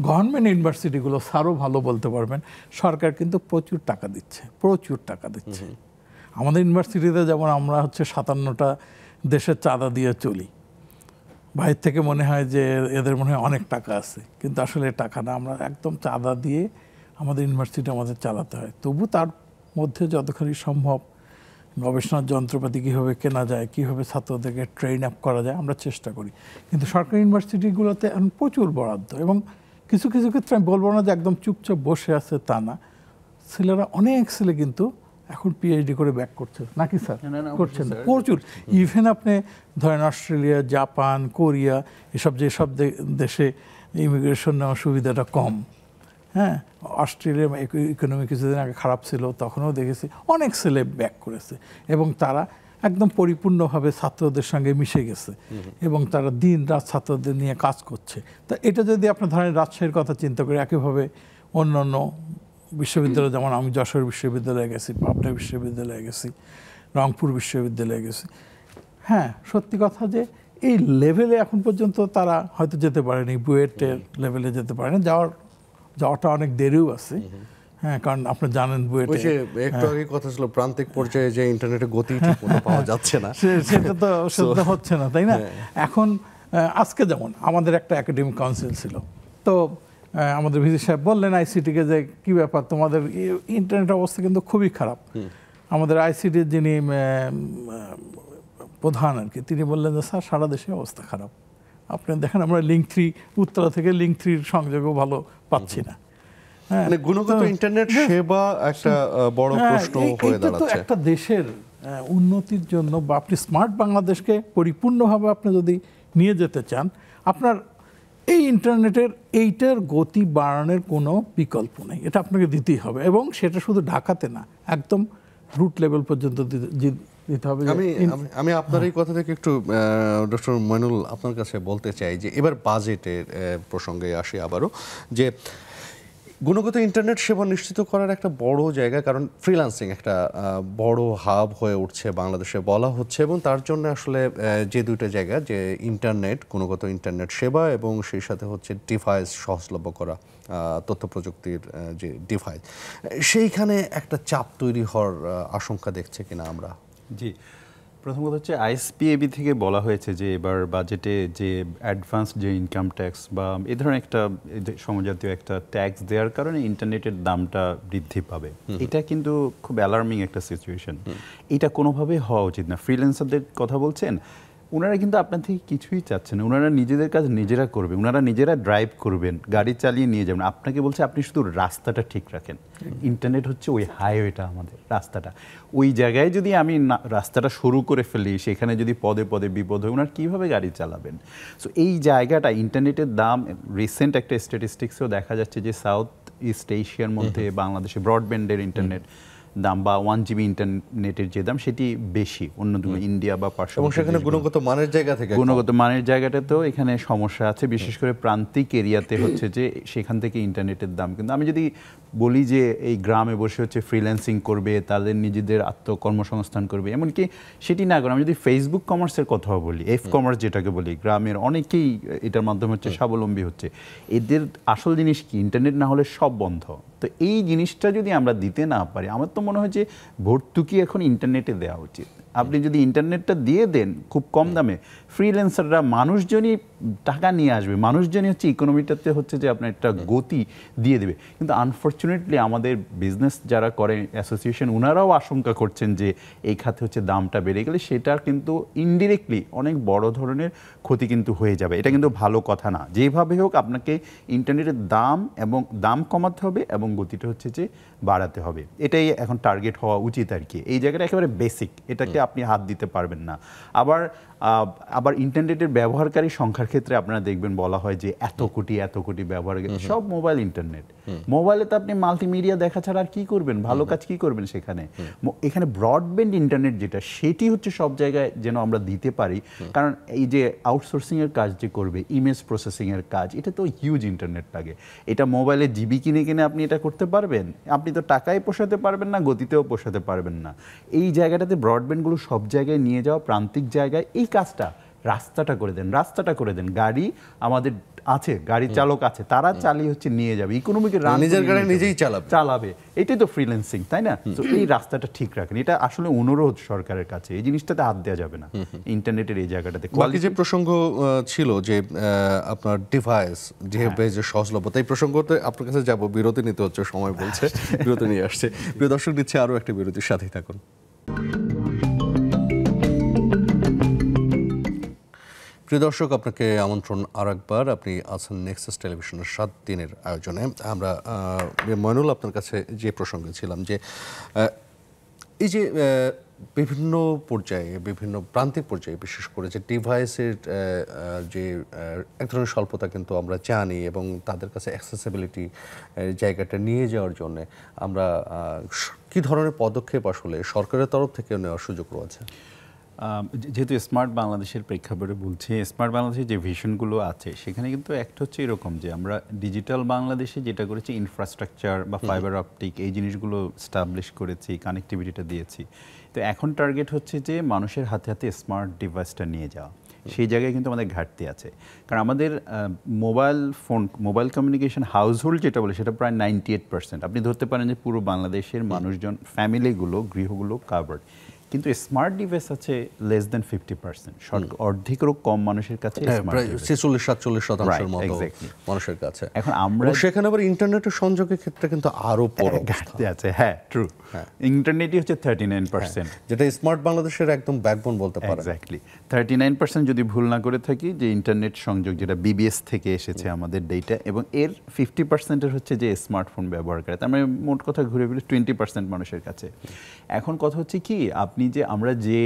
S4: গভর্নমেন্ট ইউনিভার্সিটিগুলো আরও ভালো বলতে পারবেন, সরকার কিন্তু প্রচুর টাকা দিচ্ছে। আমাদের ইউনিভার্সিটিতে যেমন আমরা হচ্ছে 57টা দেশের চাঁদা দিয়ে চলি, বাইরে থেকে মনে হয় যে এদের মনে হয় অনেক টাকা আছে, কিন্তু আসলে টাকা না, আমরা একদম চাঁদা দিয়ে আমাদের ইউনিভার্সিটি আমাদের চালাতে হয়। তবু তার মধ্যে যতখানি সম্ভব গবেষণার যন্ত্রপাতি কীভাবে কেনা যায়, কীভাবে ছাত্রদেরকে ট্রেন আপ করা যায়, আমরা চেষ্টা করি। কিন্তু সরকারি ইউনিভার্সিটিগুলোতে এখন প্রচুর বরাদ্দ, এবং কিছু কিছু ক্ষেত্রে আমি বলবো না যে একদম চুপচাপ বসে আছে তা না, ছেলেরা অনেক ছেলে কিন্তু এখন পিএইচডি করে ব্যাক করছে, নাকি স্যার? করছেন প্রচুর। ইভেন আপনি ধরেন অস্ট্রেলিয়া, জাপান, কোরিয়া, যেসব দেশে ইমিগ্রেশন নেওয়ার সুবিধাটা কম, হ্যাঁ, অস্ট্রেলিয়ার ইকোনমি কিছুদিন আগে খারাপ ছিল, তখনও দেখেছি অনেক ছেলে ব্যাক করেছে, এবং তারা একদম পরিপূর্ণভাবে ছাত্রদের সঙ্গে মিশে গেছে, এবং তারা দিন রাত ছাত্রদের নিয়ে কাজ করছে। তা এটা যদি আপনার ধরেন রাজশাহীর কথা চিন্তা করি, একইভাবে অন্য অন্য বিশ্ববিদ্যালয়, যেমন আমি যশোর বিশ্ববিদ্যালয়ে গেছি, পাবনা বিশ্ববিদ্যালয়ে গেছি, রংপুর বিশ্ববিদ্যালয়ে গেছি, হ্যাঁ, সত্যি কথা যে এই লেভেলে এখন পর্যন্ত তারা হয়তো যেতে পারেনি, বুয়েটের লেভেলে যেতে পারেনি, যাওয়াটা অনেক দেরিও আছে। হ্যাঁ, কারণ আপনি জানেন বুয়েটে
S1: একটু আগে কথা ছিল প্রান্তিক পর্যায়ে যে ইন্টারনেটে গতি ঠিকমতো পাওয়া যাচ্ছে না,
S4: সেটা হচ্ছে না, তাই না? এখন আজকে যেমন আমাদের একটা একাডেমিক কাউন্সিল ছিল, তো আমাদের ভিসি সাহেব বললেন আইসিটিকে যে কি ব্যাপার, তোমাদের ইন্টারনেট অবস্থা কিন্তু খুবই খারাপ। আমাদের আইসিটির যিনি প্রধান আর কি, তিনি বললেন যে স্যার সারা দেশে অবস্থা খারাপ, আপনি দেখেন আমরা লিঙ্ক 3 উত্তরা থেকে লিঙ্ক 3 সংযোগও ভালো পাচ্ছি না।
S1: মানে গুণগত ইন্টারনেট সেবা একটা বড় প্রশ্ন হয়ে দাঁড়াচ্ছে।
S4: একটা দেশের উন্নতির জন্য বা আপনি স্মার্ট বাংলাদেশকে পরিপূর্ণভাবে আপনি যদি নিয়ে যেতে চান, আপনার এই ইন্টারনেটের এইটার গতি বাড়ানোর কোনো বিকল্প নেই, এটা আপনাকে দিতেই হবে, এবং সেটা শুধু ঢাকাতে না, একদম রুট লেভেল পর্যন্ত দিতে হবে।
S1: আমি আপনার এই কথা থেকে একটু ডক্টর মইনুল আপনার কাছে বলতে চাই যে এবার বাজেটের প্রসঙ্গে আসি আবারও, যে গুণগত ইন্টারনেট সেবা নিশ্চিত করার একটা বড় জায়গা, কারণ ফ্রিল্যান্সিং একটা বড় হাব হয়ে উঠছে বাংলাদেশে বলা হচ্ছে, এবং তার জন্য আসলে যে দুইটা জায়গা, যে ইন্টারনেট, গুণগত ইন্টারনেট সেবা, এবং সেই সাথে হচ্ছে ডিভাইস সহজলভ্য করা, তথ্য প্রযুক্তির যে ডিভাইস, সেইখানে একটা চাপ তৈরি হওয়ার আশঙ্কা দেখছে কিনা আমরা?
S2: জি, প্রথম কথা হচ্ছে আইএসপিএবি থেকে বলা হয়েছে যে এবার বাজেটে যে অ্যাডভান্স যে ইনকাম ট্যাক্স বা এই ধরনের একটা সমজাতীয় একটা ট্যাক্স দেওয়ার কারণে ইন্টারনেটের দামটা বৃদ্ধি পাবে, এটা কিন্তু খুব অ্যালার্মিং একটা সিচুয়েশন। এটা কোনোভাবেই হওয়া উচিত না। ফ্রিল্যান্সারদের কথা বলছেন, ওনারা কিন্তু আপনার থেকে কিছুই চাচ্ছেন না, ওনারা নিজেদের কাজ নিজেরা করবে, ওনারা নিজেরা ড্রাইভ করবেন, গাড়ি চালিয়ে নিয়ে যাবেন। আপনাকে বলছে আপনি শুধু রাস্তাটা ঠিক রাখেন। ইন্টারনেট হচ্ছে ওই হাইওয়েটা, আমাদের রাস্তাটা, ওই জায়গায় যদি আমি রাস্তাটা শুরু করে ফেলি, সেখানে যদি পদে পদে বিপদ হয়, ওনার কীভাবে গাড়ি চালাবেন? সো এই জায়গাটা, ইন্টারনেটের দাম, রিসেন্ট একটা স্ট্যাটিস্টিক্সও দেখা যাচ্ছে যে সাউথ ইস্ট এশিয়ার মধ্যে বাংলাদেশে ব্রডব্যান্ডের ইন্টারনেট দাম বা 1 GB ইন্টারনেটের যে দাম, সেটি বেশি অন্য ইন্ডিয়া বা পার্শ্ববর্তী।
S1: সেখানে গুণগত মানের জায়গা থেকে,
S2: গুণগত মানের জায়গাটাতেও এখানে সমস্যা আছে, বিশেষ করে প্রান্তিক এরিয়াতে হচ্ছে যে সেখান থেকে ইন্টারনেটের দাম। কিন্তু আমি যদি বলি যে এই গ্রামে বসে হচ্ছে ফ্রিল্যান্সিং করবে, তাদের নিজেদের আত্মকর্মসংস্থান করবে, এমনকি সেটি না করে আমি যদি ফেসবুক কমার্সের কথাও বলি, এফ কমার্স যেটাকে বলি, গ্রামের অনেকেই এটার মাধ্যমে হচ্ছে স্বাবলম্বী হচ্ছে। এদের আসল জিনিস কি? ইন্টারনেট না হলে সব বন্ধ। তো এই জিনিসটা যদি আমরা দিতে না পারি, আমার তো মনে হয় যে ভর্তুকি এখন ইন্টারনেটে দেওয়া উচিত। আপনি যদি ইন্টারনেটটা দিয়ে দেন খুব কম দামে, ফ্রিল্যান্সাররা মানুষজনই টাকা নিয়ে আসবে, মানুষজনই হচ্ছে ইকোনমিটাতে হচ্ছে যে আপনার একটা গতি দিয়ে দেবে। কিন্তু আনফর্চুনেটলি আমাদের বিজনেস যারা করে অ্যাসোসিয়েশন, ওনারাও আশঙ্কা করছেন যে এই খাতে হচ্ছে দামটা বেড়ে গেলে সেটা কিন্তু ইনডিরেক্টলি অনেক বড় ধরনের ক্ষতি কিন্তু হয়ে যাবে। এটা কিন্তু ভালো কথা না। যেভাবে হোক আপনাকে ইন্টারনেটের দাম কমাতে হবে এবং গতিটা হচ্ছে যে বাড়াতে হবে। এটাই এখন টার্গেট হওয়া উচিত আর কি। এই জায়গাটা একেবারে বেসিক, এটাকে আপনি হাত দিতে পারবেন না। আবার ইন্টারনেটের ব্যবহারকারী সংখ্যার ক্ষেত্রে আপনারা দেখবেন বলা হয় যে এত কোটি ব্যবহার, সব মোবাইল ইন্টারনেট। মোবাইলে তো আপনি মাল্টিমিডিয়া দেখা ছাড়া আর কি করবেন, ভালো কাজ কি করবেন সেখানে? এখানে ব্রডব্যান্ড ইন্টারনেট যেটা, সেটি হচ্ছে সব জায়গায় যেন আমরা দিতে পারি। কারণ এই যে আউটসোর্সিং এর কাজ যে করবে, ইমেজ প্রসেসিং এর কাজ, এটা তো হিউজ ইন্টারনেট লাগে। এটা মোবাইলে জিবি কিনে আপনি এটা করতে পারবেন? আপনি তো টাকায় পোষাতে পারবেন না, গতিতেও পোষাতে পারবেন না। এই জায়গাটাতে ব্রডব্যান্ডগুলো সব জায়গায় নিয়ে যাওয়া, প্রান্তিক জায়গায় এই কাজটা, রাস্তাটা করে দেন। গাড়ি আমাদের আছে, গাড়ি চালক আছে, তারা চালিয়ে হচ্ছে নিয়ে যাবে, ইকোনমিকে
S1: নিজের গাড়ি নিজেই
S2: চালাবে। এটাই তো ফ্রিল্যান্সিং, তাই না? তো এই রাস্তাটা ঠিক রাখেন, এটা আসলে অনুরোধ সরকারের কাছে। এই জিনিসটাতে হাত দেওয়া যাবে না ইন্টারনেটের এই জায়গাটাতে।
S1: বাকি যে প্রসঙ্গ ছিল যে আপনার ডিভাইস সহজলভ্যতা, এই প্রসঙ্গতে আপনার কাছে যাব, বিরতি নিতে হচ্ছে, সময় বলছে, বিরতি নিয়ে আসছে। প্রিয় দর্শক, দিচ্ছে আরো একটা বিরতির সাথেই থাকুন। প্রিয় দর্শক, আপনাকে আমন্ত্রণ আর একবার। আপনি আছেন নেক্সাস টেলিভিশনের 7 দিনের আয়োজনে। আমরা ময়নুল, আপনার কাছে যে প্রসঙ্গে ছিলাম যে এই যে বিভিন্ন পর্যায়ে, বিভিন্ন প্রান্তিক পর্যায়ে, বিশেষ করে যে ডিভাইসের যে এক ধরনের স্বল্পতা কিন্তু আমরা জানি, এবং তাদের কাছে অ্যাক্সেসিবিলিটি জায়গাটা নিয়ে যাওয়ার জন্য আমরা কি ধরনের পদক্ষেপ আসলে সরকারের তরফ থেকে নেওয়ার সুযোগ রয়েছে?
S2: যেহেতু স্মার্ট বাংলাদেশের প্রেক্ষাপটে বলছি, স্মার্ট বাংলাদেশের যে ভিশনগুলো আছে সেখানে কিন্তু একটা হচ্ছে এরকম যে আমরা ডিজিটাল বাংলাদেশে যেটা করেছি, ইনফ্রাস্ট্রাকচার বা ফাইবার অপটিক এই জিনিসগুলো স্টাবলিশ করেছি, কানেক্টিভিটিটা দিয়েছি। তো এখন টার্গেট হচ্ছে যে মানুষের হাতে হাতে স্মার্ট ডিভাইসটা নিয়ে যাওয়া। সেই জায়গায় কিন্তু আমাদের ঘাটতি আছে, কারণ আমাদের মোবাইল কমিউনিকেশন হাউসহোল্ড যেটা বলে সেটা প্রায় 98%। আপনি ধরতে পারেন যে পুরো বাংলাদেশের মানুষজন, ফ্যামিলিগুলো, গৃহগুলো কাভার্ড, কিন্তু স্মার্ট ডিভাইস আছে লেস দেন 50%, অর্ধেকেরও কম মানুষের কাছে,
S1: 46-47% মতো মানুষের কাছে।
S2: এখন আমরা
S1: সেখানে আবার ইন্টারনেটের সংযোগের ক্ষেত্রে কিন্তু আরো বড়
S2: ঘাটতি আছে। হ্যাঁ, ট্রু। ইন্টারনেটই হচ্ছে 39%,
S1: যেটা স্মার্ট বাংলাদেশের একদম ব্যাকবোন বলতে পারেন।
S2: এক্স্যাক্টলি 39% যদি ভুল না করে থাকি, যে ইন্টারনেট সংযোগ যেটা বিবিএস থেকে এসেছে আমাদের ডেটা, এবং এর 50%-এর হচ্ছে যে স্মার্টফোন ব্যবহার করে। তার মানে মোট কথা ঘুরে ফিরে 20% মানুষের কাছে। এখন কথা হচ্ছে কি, আমরা যে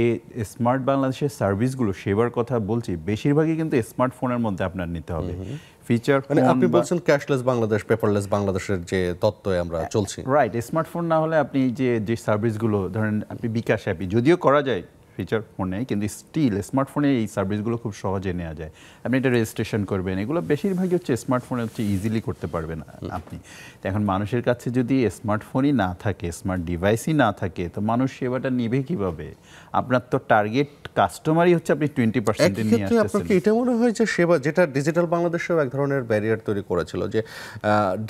S2: স্মার্ট বাংলাদেশের সার্ভিসগুলো সেবার কথা বলছি, বেশিরভাগই কিন্তু স্মার্টফোনের মধ্যে আপনার নিতে হবে ফিচার।
S1: মানে আপনি বলছেন ক্যাশলেস বাংলাদেশ, পেপারলেস বাংলাদেশের যে তত্ত্বে আমরা চলছি,
S2: রাইট। স্মার্টফোন না হলে আপনি যে সার্ভিসগুলো ধরেন, আপনি বিকাশ অ্যাপি যদিও করা যায় ফিচার ফোনে, কিন্তু স্টিল স্মার্টফোনে এই সার্ভিসগুলো খুব সহজে নেওয়া যায়। আপনি এটা রেজিস্ট্রেশন করবেন, এগুলো বেশিরভাগই হচ্ছে স্মার্টফোনে হচ্ছে ইজিলি করতে পারবেন আপনি। তো এখন মানুষের কাছে যদি স্মার্টফোনই না থাকে, স্মার্ট ডিভাইসই না থাকে, তো মানুষ সেবাটা নিবে কিভাবে? আপনার তো টার্গেট কাস্টমারই হচ্ছে আপনি 20% নিয়ে আসছেন।
S1: আপনার কি এটা মনে হয় যে সেবা, যেটা ডিজিটাল বাংলাদেশেও এক ধরনের ব্যারিয়ার তৈরি করেছিল, যে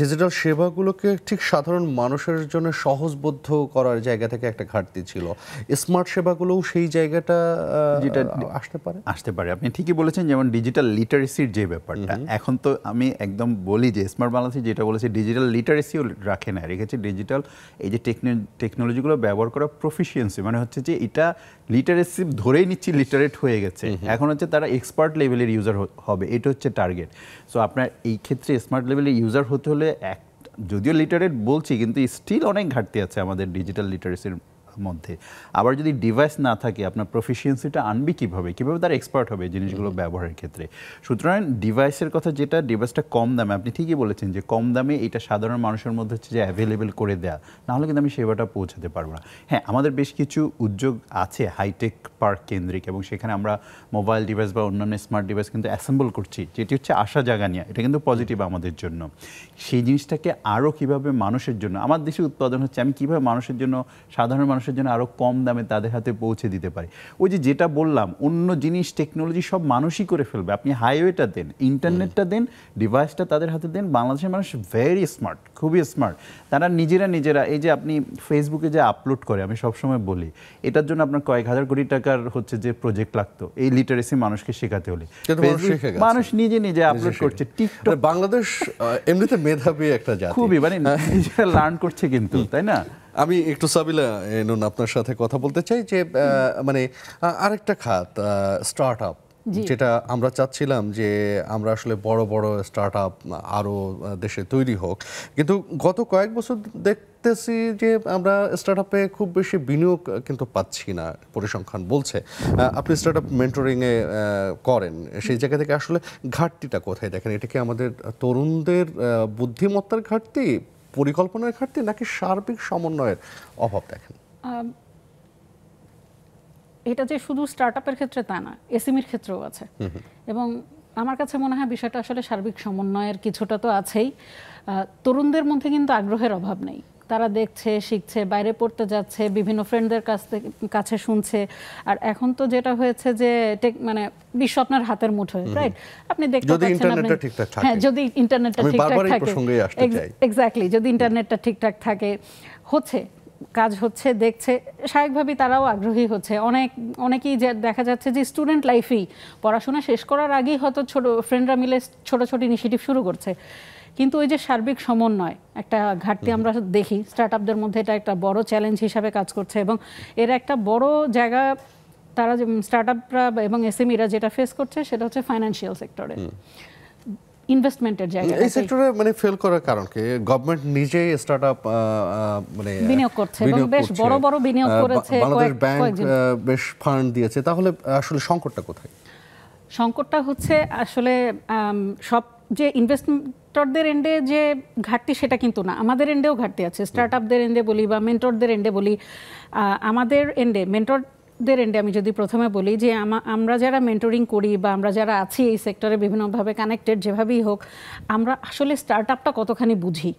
S1: ডিজিটাল সেবাগুলোকে ঠিক সাধারণ মানুষের জন্য সহজবোধ্য করার জায়গা থেকে একটা ঘাটতি ছিল, স্মার্ট সেবাগুলোও সেই জায়গাটা যেটা
S2: আসতে পারে। আপনি ঠিকই বলেছেন, যেমন ডিজিটাল লিটারেসির যে ব্যাপারটা, এখন তো আমি একদম বলি যে স্মার্ট বাংলাদেশ যেটা বলেছে ডিজিটাল লিটারেসিও রাখে না, রেখেছে ডিজিটাল এই যে টেকনোলজিগুলো ব্যবহার করা প্রফিসিয়েন্সি, মানে হচ্ছে যে এটা লিটারেসি ধরেই নিচ্ছি লিটারেট হয়ে গেছে, এখন হচ্ছে তারা এক্সপার্ট লেভেলের ইউজার হবে, এটা হচ্ছে টার্গেট। সো আপনার এই ক্ষেত্রে স্মার্ট লেভেলের ইউজার হতে হলে যদিও লিটারেট বলছি, কিন্তু স্টিল অনেক ঘাটতি আছে আমাদের ডিজিটাল লিটারেসির মধ্যে। আবার যদি ডিভাইস না থাকে, আপনার প্রফিসিয়েন্সিটা আনবি কীভাবে তার এক্সপার্ট হবে এই জিনিসগুলো ব্যবহারের ক্ষেত্রে। সুতরাং ডিভাইসের কথা, যেটা ডিভাইসটা কম দামে, আপনি ঠিকই বলেছেন যে কম দামে এটা সাধারণ মানুষের মধ্যে হচ্ছে যে অ্যাভেলেবেল করে দেয়া, নাহলে কিন্তু আমি সেবাটা পৌঁছাতে পারবো না। হ্যাঁ, আমাদের বেশ কিছু উদ্যোগ আছে হাইটেক পার্ক কেন্দ্রিক, এবং সেখানে আমরা মোবাইল ডিভাইস বা অন্যান্য স্মার্ট ডিভাইস কিন্তু অ্যাসেম্বল করছি, যেটি হচ্ছে আশা জাগা নিয়ে, এটা কিন্তু পজিটিভ আমাদের জন্য। সেই জিনিসটাকে আরও কীভাবে মানুষের জন্য, আমার দেশে উৎপাদন হচ্ছে, আমি কীভাবে মানুষের জন্য, সাধারণ মানুষের জন্য আরও কম দামে তাদের হাতে পৌঁছে দিতে পারি। ওই যেটা বললাম, অন্য জিনিস টেকনোলজি সব মানুষই করে ফেলবে, আপনি হাইওয়েটা দেন, ইন্টারনেটটা দেন, ডিভাইসটা তাদের হাতে দেন। বাংলাদেশের মানুষ ভেরি স্মার্ট, খুবই স্মার্ট। তারা নিজেরা এই যে আপনি ফেসবুকে যে আপলোড করে, আমি সবসময় বলি এটার জন্য আপনার কয়েক হাজার কোটি টাকার হচ্ছে যে প্রজেক্ট লাগতো এই লিটারেসি মানুষকে শেখাতে হলে, মানুষ নিজে আপলোড করছে। টিকটক,
S1: বাংলাদেশ এমনিতে মেধাবী একটা জাতি,
S2: খুবই মানে নিজেরা লার্ন করছে কিন্তু, তাই না?
S1: আমি একটু সাবিলা নুন আপনার সাথে কথা বলতে চাই যে মানে আরেকটা খাত স্টার্ট আপ, যেটা আমরা চাচ্ছিলাম যে আমরা আসলে বড় বড় স্টার্ট আপ আরও দেশে তৈরি হোক, কিন্তু গত কয়েক বছর দেখতেছি যে আমরা স্টার্ট আপে খুব বেশি বিনিয়োগ কিন্তু পাচ্ছি না, পরিসংখ্যান বলছে। আপনি স্টার্ট আপ মেন্টরিংয়ে করেন, সেই জায়গা থেকে আসলে ঘাটতিটা কোথায় দেখেন? এটা কি আমাদের তরুণদের বুদ্ধিমত্তার ঘাটতি, পরিকল্পনার ঘাটতি, নাকি সার্বিক সমন্বয়ের অভাব দেখেন?
S3: এটা যে শুধু স্টার্টআপের ক্ষেত্রে তা না, এসএমইর ক্ষেত্রেও আছে, এবং আমার কাছে মনে হয় বিষয়টা আসলে সার্বিক সমন্বয়ের কিছুটা তো আছেই। তরুণদের মধ্যে কিন্তু আগ্রহের অভাব নেই, তারা দেখছে, শিখছে, বাইরে পড়তে যাচ্ছে, বিভিন্ন ফ্রেন্ডদের কাছে শুনছে। আর এখন তো যেটা হয়েছে যে মানে বিশ্ব আপনার হাতের মুঠোয়, রাইট? আপনি দেখতে পাচ্ছেন, হ্যাঁ, যদি ইন্টারনেটটা ঠিকঠাক থাকে, এক্স্যাক্টলি, যদি ইন্টারনেটটা ঠিকঠাক থাকে, হচ্ছে কাজ হচ্ছে, দেখছে, স্বাভাবিকভাবেই তারাও আগ্রহী হচ্ছে। অনেকেই দেখা যাচ্ছে যে স্টুডেন্ট লাইফেই পড়াশোনা শেষ করার আগেই হয়তো ছোট ফ্রেন্ডরা মিলে ছোট ছোট ইনিশিয়েটিভ শুরু করছে। কিন্তু ওই যে সার্বিক সমন্বয় একটা ঘাটতি আমরা দেখি স্টার্ট আপদের মধ্যে, এটা একটা বড় চ্যালেঞ্জ হিসাবে কাজ করছে, এবং এর একটা বড় জায়গা তারা যে স্টার্টআপরা এবং এসএমইরা যেটা ফেস করছে সেটা হচ্ছে ফাইন্যান্সিয়াল সেক্টরে, ইনভেস্টমেন্টের জায়গায়।
S1: এই সেক্টরে মানে ফেল করার কারণ কি? গভর্নমেন্ট নিজেই স্টার্টআপ মানে
S3: বিনিয়োগ করছে এবং বেশ বড় বড় বিনিয়োগ করেছে,
S1: বাংলাদেশ ব্যাংক বেশ ফান্ড দিয়েছে, তাহলে আসলে সংকটটা কোথায়?
S3: সংকটটা হচ্ছে আসলে সব যে ইনভেস্টরদের এন্ডে যে ঘাটতি সেটা কিন্তু না, আমাদের এন্ডেও ঘাটতি আছে। স্টার্টআপদের এন্ডে বলি বা মেন্টরদের এন্ডে বলি, আমাদের এন্ডে মেন্টরদের এন্ডে আমি যদি প্রথমে বলি যে আমরা যারা মেন্টরিং করি বা আমরা যারা আছি এই সেক্টরে বিভিন্নভাবে কানেক্টেড যেভাবেই হোক, আমরা আসলে স্টার্টআপটা কতখানি বুঝি,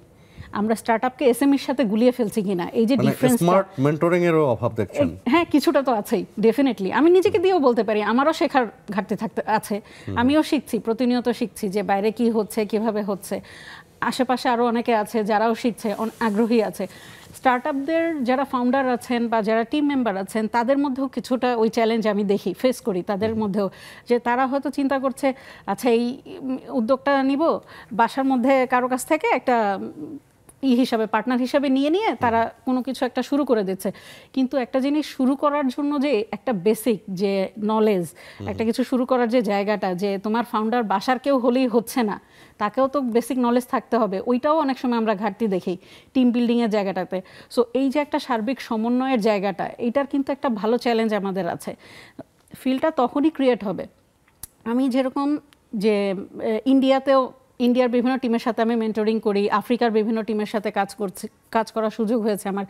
S3: আমরা স্টার্টআপকে এসএমইর সাথে গুলিয়ে ফেলছি কিনা, এই যে ডিফারেন্স।
S1: স্মার্ট মেন্টরিং এরও অভাব দেখছেন?
S3: হ্যাঁ, কিছুটা তো আছেই ডেফিনেটলি। আমি নিজেকে দিয়েও বলতে পারি আমারও শেখার ঘাটতি থাকতে আছে, আমিও শিখছি, প্রতিনিয়ত শিখছি যে বাইরে কি হচ্ছে, কিভাবে হচ্ছে। আশেপাশে আরও অনেকে আছে যারাও শিখছে, আগ্রহী আছে। স্টার্টআপদের যারা ফাউন্ডার আছেন বা যারা টিম মেম্বার আছেন তাদের মধ্যেও কিছুটা ওই চ্যালেঞ্জ আমি দেখি, ফেস করি তাদের মধ্যেও, যে তারা হয়তো চিন্তা করছে আচ্ছা এই উদ্যোগটা নিব, বাসার মধ্যে কারো কাছ থেকে একটা হিসাবে পার্টনার হিসাবে নিয়ে তারা কোনো কিছু একটা শুরু করে দিচ্ছে। কিন্তু একটা জিনিস শুরু করার জন্য যে একটা বেসিক যে নলেজ, একটা কিছু শুরু করার যে জায়গাটা, যে তোমার ফাউন্ডার বাসার কেউ হলেই হচ্ছে না, তাকেও তো বেসিক নলেজ থাকতে হবে, ওইটাও অনেক সময় আমরা ঘাটতি দেখি টিম বিল্ডিংয়ের জায়গাটাতে। সো এই যে একটা সার্বিক সমন্বয়ের জায়গাটা, এইটার কিন্তু একটা ভালো চ্যালেঞ্জ আমাদের আছে। ফিল্ডটা তখনই ক্রিয়েট হবে, আমি যেরকম যে ইন্ডিয়ার বিভিন্ন টিমের সাথে আমি মেন্টরিং করি, আফ্রিকার বিভিন্ন টিমের সাথে কাজ করার সুযোগ হয়েছে, আমার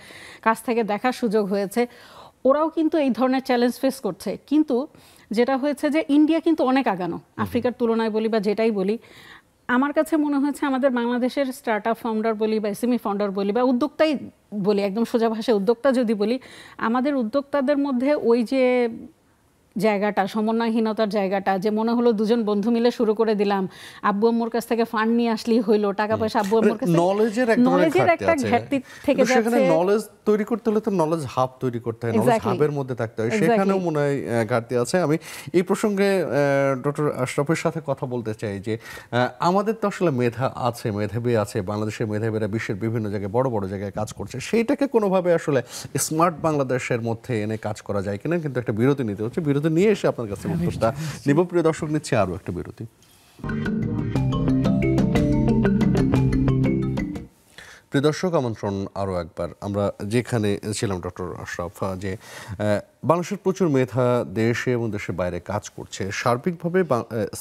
S3: কাছ থেকে দেখার সুযোগ হয়েছে, ওরাও কিন্তু এই ধরনের চ্যালেঞ্জ ফেস করছে। কিন্তু যেটা হয়েছে যে ইন্ডিয়া কিন্তু অনেক আগানো আফ্রিকার তুলনায় বলি বা যেটাই বলি। আমার কাছে মনে হয়েছে আমাদের বাংলাদেশের স্টার্টআপ ফাউন্ডার বলি বা এসএমই ফাউন্ডার বলি বা উদ্যোক্তাই বলি, একদম সোজা ভাষায় উদ্যোক্তা যদি বলি, আমাদের উদ্যোক্তাদের মধ্যে ওই যে জায়গাটা, সমন্বয়হীনতার জায়গাটা, যে মনে হলো দুজন বন্ধু মিলে শুরু করে দিলাম, আব্বু আম্মুর কাছ থেকে ফান্ড নিয়ে আসলেই হইলো, টাকা পয়সা আব্বু আম্মুর কাছে, নলেজের একটা ঘাটতি থেকে যাচ্ছে।
S1: সেখানে নলেজ তৈরি করতে হলে তো নলেজ হাব তৈরি করতে হয়, নলেজ হাবের মধ্যে থাকতে হয়, সেখানেও মনে হয় ঘাটতি আছে। আমি এই প্রসঙ্গে ডক্টর আশরাফের সাথে কথা বলতে চাই যে আমাদের তো আসলে মেধা আছে, মেধাবী আছে, বাংলাদেশের মেধাবীরা বিশ্বের বিভিন্ন জায়গায় বড় বড় জায়গায় কাজ করছে, সেইটাকে কোনোভাবে আসলে স্মার্ট বাংলাদেশের মধ্যে এনে কাজ করা যায় কিনা। কিন্তু একটা বিরতি নিতে হচ্ছে, বিরতি নিয়ে এসে আপনার কাছে উত্তরটা নিব। প্রিয় দর্শক, নিচ্ছে আরো একটা বিরতি। প্রিয় দর্শক, আমন্ত্রণ আরও একবার। আমরা যেখানে ছিলাম ডক্টর আশরাফ, যে বাংলাদেশের প্রচুর মেধা দেশে এবং দেশের বাইরে কাজ করছে, সার্বিকভাবে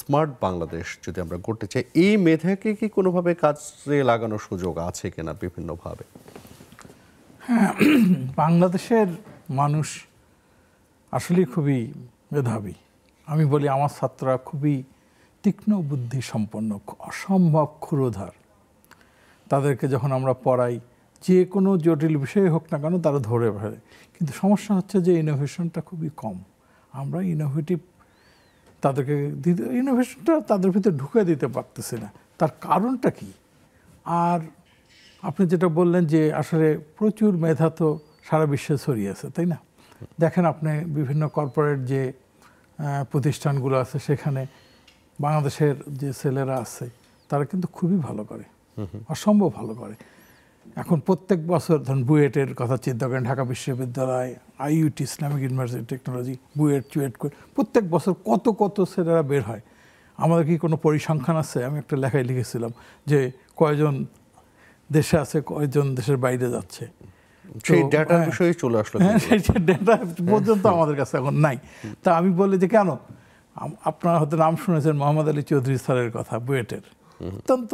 S1: স্মার্ট বাংলাদেশ যদি আমরা করতে চাই, এই মেধাকে কি কোনোভাবে কাজে লাগানোর সুযোগ আছে কিনা বিভিন্নভাবে?
S4: হ্যাঁ, বাংলাদেশের মানুষ আসলে খুবই মেধাবী। আমি বলি আমার ছাত্ররা খুবই তীক্ষ্ণ বুদ্ধি সম্পন্ন, অসম্ভব ক্ষুরোধার। তাদেরকে যখন আমরা পড়াই, যে কোনো জটিল বিষয় হোক না কেন তারা ধরে ফেলে। কিন্তু সমস্যা হচ্ছে যে ইনোভেশনটা খুবই কম। আমরা ইনোভেশনটা তাদের ভিতরে ঢুকে দিতে পারতেছি না। তার কারণটা কি? আর আপনি যেটা বললেন যে আসলে প্রচুর মেধা তো সারা বিশ্বে ছড়িয়ে আছে, তাই না? দেখেন আপনি বিভিন্ন কর্পোরেট যে প্রতিষ্ঠানগুলো আছে, সেখানে বাংলাদেশের যে ছেলেরা আছে তারা কিন্তু খুবই ভালো করে, অসম্ভব ভালো করে। এখন প্রত্যেক বছর ধরুন বুয়েটের কথা চিন্তা করেন, ঢাকা বিশ্ববিদ্যালয়, IUT, Islamic university technology, CUET করে প্রত্যেক বছর কত কত ছেলেরা বের হয়। আমাদের কি কোনো পরিসংখ্যান আছে? আমি একটা লেখায় লিখেছিলাম যে কয়জন দেশে আছে, কয়জন দেশের বাইরে যাচ্ছে।
S1: সেই ডেটার বিষয়ে চলে আসলো,
S4: ডেটা পর্যন্ত আমাদের কাছে এখন নাই। তা আমি বলি যে কেন, আপনারা হয়তো নাম শুনেছেন মোহাম্মদ আলী চৌধুরী স্যারের কথা, বুয়েটের অত্যন্ত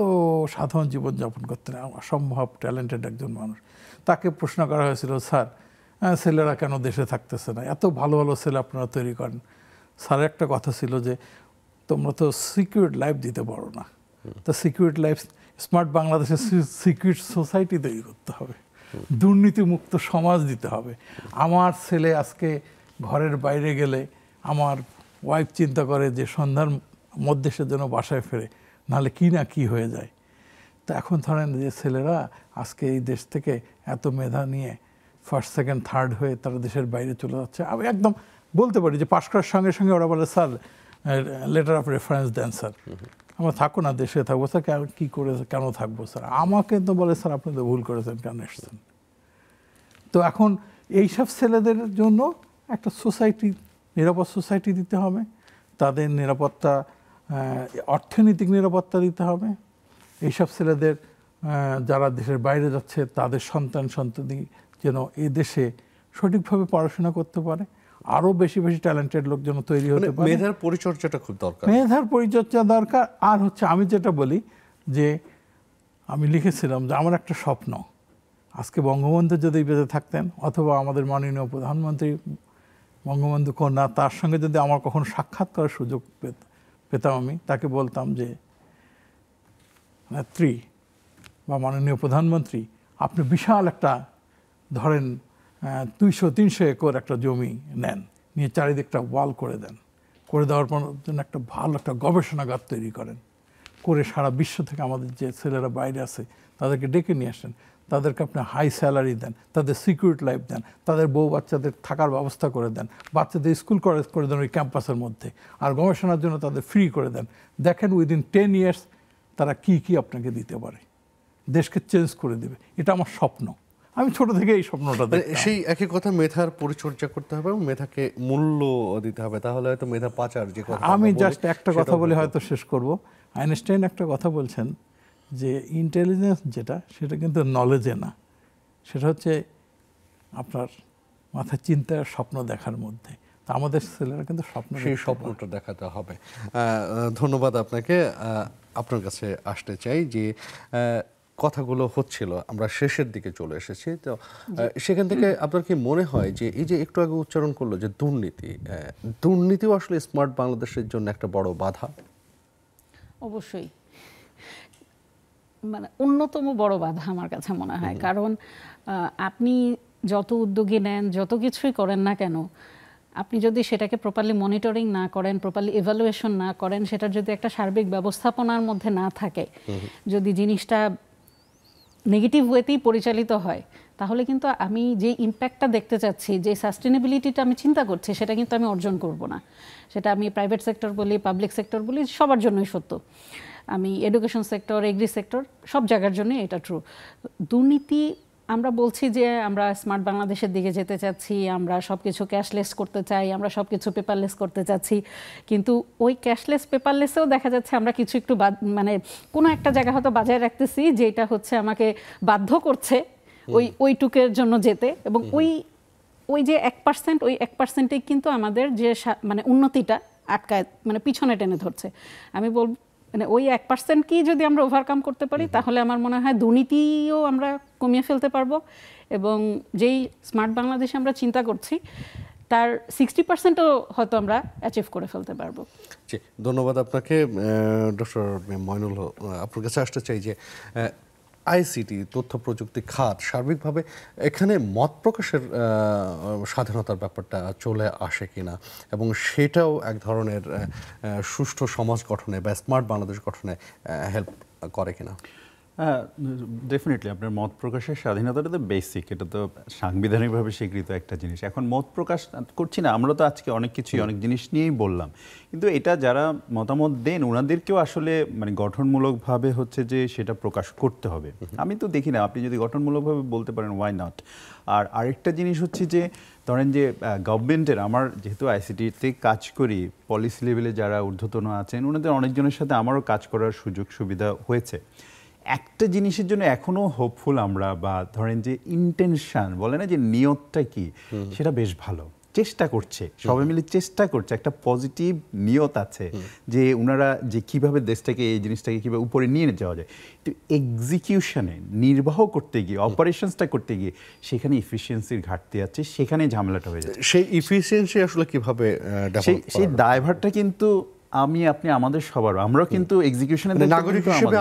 S4: সাধারণ জীবনযাপন করতেন, অসম্ভব ট্যালেন্টেড একজন মানুষ। তাকে প্রশ্ন করা হয়েছিল, স্যার ছেলেরা কেন দেশে থাকতেছে না, এত ভালো ভালো ছেলে আপনারা তৈরি করেন। স্যারের একটা কথা ছিল যে তোমরা তো সিকিউর লাইফ দিতে পারো না, তা সিকিউর লাইফ স্মার্ট বাংলাদেশের সিকিউর সোসাইটি তৈরি করতে হবে, দুর্নীতিমুক্ত সমাজ দিতে হবে। আমার ছেলে আজকে ঘরের বাইরে গেলে আমার ওয়াইফ চিন্তা করে যে সন্ধ্যার মধ্যে সে যেন বাসায় ফেরে, নাহলে কি না কি হয়ে যায়। তো এখন ধরেন যে ছেলেরা আজকে এই দেশ থেকে এত মেধা নিয়ে ফার্স্ট সেকেন্ড থার্ড হয়ে তারা দেশের বাইরে চলে যাচ্ছে। আমি একদম বলতে পারি যে পাশ করার সঙ্গে সঙ্গে ওরা বলে স্যার লেটার অফ রেফারেন্স দেন স্যার, আমরা থাকো না, দেশে থাকবো স্যার। কী করে কেন থাকবো স্যার? আমাকে তো বলে স্যার আপনি তো ভুল করেছেন, কেন এসছেন? তো এখন এইসব ছেলেদের জন্য একটা সোসাইটি নিরাপদ সোসাইটি দিতে হবে, তাদের নিরাপত্তা, অর্থনৈতিক নিরাপত্তা দিতে হবে। এইসব ছেলেদের যারা দেশের বাইরে যাচ্ছে তাদের সন্তান সন্ততি যেন এই দেশে সঠিকভাবে পড়াশোনা করতে পারে, আরও বেশি বেশি ট্যালেন্টেড লোক যেন তৈরি হতে পারে।
S1: মেধার পরিচর্যাটা খুব দরকার,
S4: মেধার পরিচর্যা দরকার। আর হচ্ছে আমি যেটা বলি যে আমি লিখেছিলাম যে আমার একটা স্বপ্ন, আজকে বঙ্গবন্ধু যদি বেঁচে থাকতেন অথবা আমাদের মাননীয় প্রধানমন্ত্রী বঙ্গবন্ধু কন্যা, তার সঙ্গে যদি আমার কখনো সাক্ষাৎ করার সুযোগ পেতাম, আমি তাকে বলতাম যে নেত্রী বা মাননীয় প্রধানমন্ত্রী, আপনি বিশাল একটা ধরেন 200-300 একর একটা জমি নেন, নিয়ে চারিদিকটা ওয়াল করে দেন, করে দেওয়ার জন্য একটা ভালো একটা গবেষণাগার তৈরি করেন, করে সারা বিশ্ব থেকে আমাদের যে ছেলেরা বাইরে আছে তাদেরকে ডেকে নিয়ে আসেন, তাদেরকে আপনি হাই স্যালারি দেন, তাদের সিকিউরিটি লাইফ দেন, তাদের বউ বাচ্চাদের থাকার ব্যবস্থা করে দেন, বাচ্চাদের স্কুল কলেজ করে দেন ওই ক্যাম্পাসের মধ্যে, আর গবেষণার জন্য তাদের ফ্রি করে দেন। দেখেন উইদিন 10 ইয়ার্স তারা কি কি আপনাকে দিতে পারে, দেশকে চেঞ্জ করে দেবে। এটা আমার স্বপ্ন, আমি ছোট থেকে এই স্বপ্নটা দেখতাম।
S1: সেই একই কথা, মেধার পরিচর্যা করতে হবে এবং মেধাকে মূল্য দিতে হবে, তাহলে হয়তো মেধা পাচার যে কথা।
S4: আমি জাস্ট একটা কথা বলে হয়তো শেষ করব। আইনস্টাইন একটা কথা বলছেন যে ইন্টেলিজেন্স যেটা, সেটা কিন্তু নলেজে না, সেটা হচ্ছে আপনার মাথায় চিন্তার স্বপ্ন দেখার মধ্যে। তা আমাদের ছেলেরা কিন্তু
S1: সেই স্বপ্নটা দেখাতে হবে। ধন্যবাদ আপনাকে। আপনার কাছে আসতে চাই যে কথাগুলো হচ্ছিল, আমরা শেষের দিকে চলে এসেছি, তো সেখান থেকে আপনার কি মনে হয় যে এই যে একটু আগে উচ্চারণ করলো যে দুর্নীতিও আসলে স্মার্ট বাংলাদেশের জন্য একটা বড় বাধা?
S3: অবশ্যই, মানে অন্যতম বড় বাধা আমার কাছে মনে হয়। কারণ আপনি যত উদ্যোগী নেন, যত কিছুই করেন না কেন, আপনি যদি সেটাকে প্রপারলি মনিটরিং না করেন, প্রপারলি ইভ্যালুয়েশন না করেন, সেটার যদি একটা সার্বিক ব্যবস্থাপনার মধ্যে না থাকে, যদি জিনিসটা নেগেটিভ ওয়েতেই পরিচালিত হয়, তাহলে কিন্তু আমি যে ইম্প্যাক্টটা দেখতে চাচ্ছি, যে সাস্টেনেবিলিটিটা আমি চিন্তা করছি, সেটা কিন্তু আমি অর্জন করব না। সেটা আমি প্রাইভেট সেক্টর বলি, পাবলিক সেক্টর বলি, সবার জন্যই সত্য। আমি এডুকেশন সেক্টর, এগ্রি সেক্টর, সব জায়গার জন্যই এটা ট্রু। দুর্নীতি, আমরা বলছি যে আমরা স্মার্ট বাংলাদেশের দিকে যেতে চাচ্ছি, আমরা সব কিছু ক্যাশলেস করতে চাই, আমরা সব কিছু পেপারলেস করতে চাচ্ছি, কিন্তু ওই ক্যাশলেস পেপারলেসেও দেখা যাচ্ছে আমরা কিছু একটু মানে কোনো একটা জায়গা হয়তো বাজায় রাখতেছি, যেটা হচ্ছে আমাকে বাধ্য করছে ওইটুকের জন্য যেতে, এবং ওই যে 1%, ওই 1%ই কিন্তু আমাদের যে মানে উন্নতিটা আটকায়, মানে পিছনে টেনে ধরছে। আমি বলব মানে ওই 1% কি যদি আমরা ওভারকাম করতে পারি, তাহলে আমার মনে হয় দুর্নীতিও আমরা কমিয়ে ফেলতে পারবো, এবং যেই স্মার্ট বাংলাদেশ আমরা চিন্তা করছি তার 60%ও হয়তো আমরা অ্যাচিভ করে ফেলতে পারবো।
S1: জি, ধন্যবাদ আপনাকে। ডক্টর মইনুল, আপনার কাছে আসতে চাই যে আইসিটি, তথ্য প্রযুক্তি খাত সার্বিকভাবে এখানে মত প্রকাশের স্বাধীনতার ব্যাপারটা চলে আসে কিনা, এবং সেটাও এক ধরনের সুষ্ঠু সমাজ গঠনে বা স্মার্ট বাংলাদেশ গঠনে হেল্প করে কিনা?
S2: হ্যাঁ, ডেফিনেটলি আপনার মত প্রকাশের স্বাধীনতাটা তো বেসিক, এটা তো সাংবিধানিকভাবে স্বীকৃত একটা জিনিস। এখন মত প্রকাশ করছি না, আমরা তো আজকে অনেক কিছুই অনেক জিনিস নিয়েই বললাম, কিন্তু এটা যারা মতামত দেন ওনাদেরকেও আসলে মানে গঠনমূলকভাবে হচ্ছে যে সেটা প্রকাশ করতে হবে। আমি তো দেখি না, আপনি যদি গঠনমূলকভাবে বলতে পারেন, ওয়াই নট। আর আরেকটা জিনিস হচ্ছে যে ধরেন যে গভর্নমেন্টের, আমার যেহেতু আইসিটিতে কাজ করি, পলিসি লেভেলে যারা ঊর্ধ্বতন আছেন ওনাদের অনেকজনের সাথে আমারও কাজ করার সুযোগ সুবিধা হয়েছে। একটা জিনিসের জন্য এখনো হোপফুল আমরা, বা ধরেন যে ইন্টেনশন বলে না, যে নিয়তটা কি, সেটা বেশ ভালো, চেষ্টা করছে, সবাই মিলে চেষ্টা করছে, একটা পজিটিভ নিয়ত আছে যে ওনারা যে কিভাবে দেশটাকে, এই জিনিসটাকে কিভাবে উপরে নিয়ে যাওয়া যায়। তো এক্সিকিউশনে, নির্বাহ করতে গিয়ে, অপারেশনসটা করতে গিয়ে সেখানে ইফিসিয়েন্সির ঘাটতি আছে, সেখানে ঝামেলাটা হয়ে যাচ্ছে।
S1: সেই ইফিসিয়েন্সি আসলে কিভাবে
S2: সেই দায়ভারটা কিন্তু আপনি আমাদের সবার, আমরাও কিন্তু এক্সিকিউশনে
S1: নাগরিক হিসেবে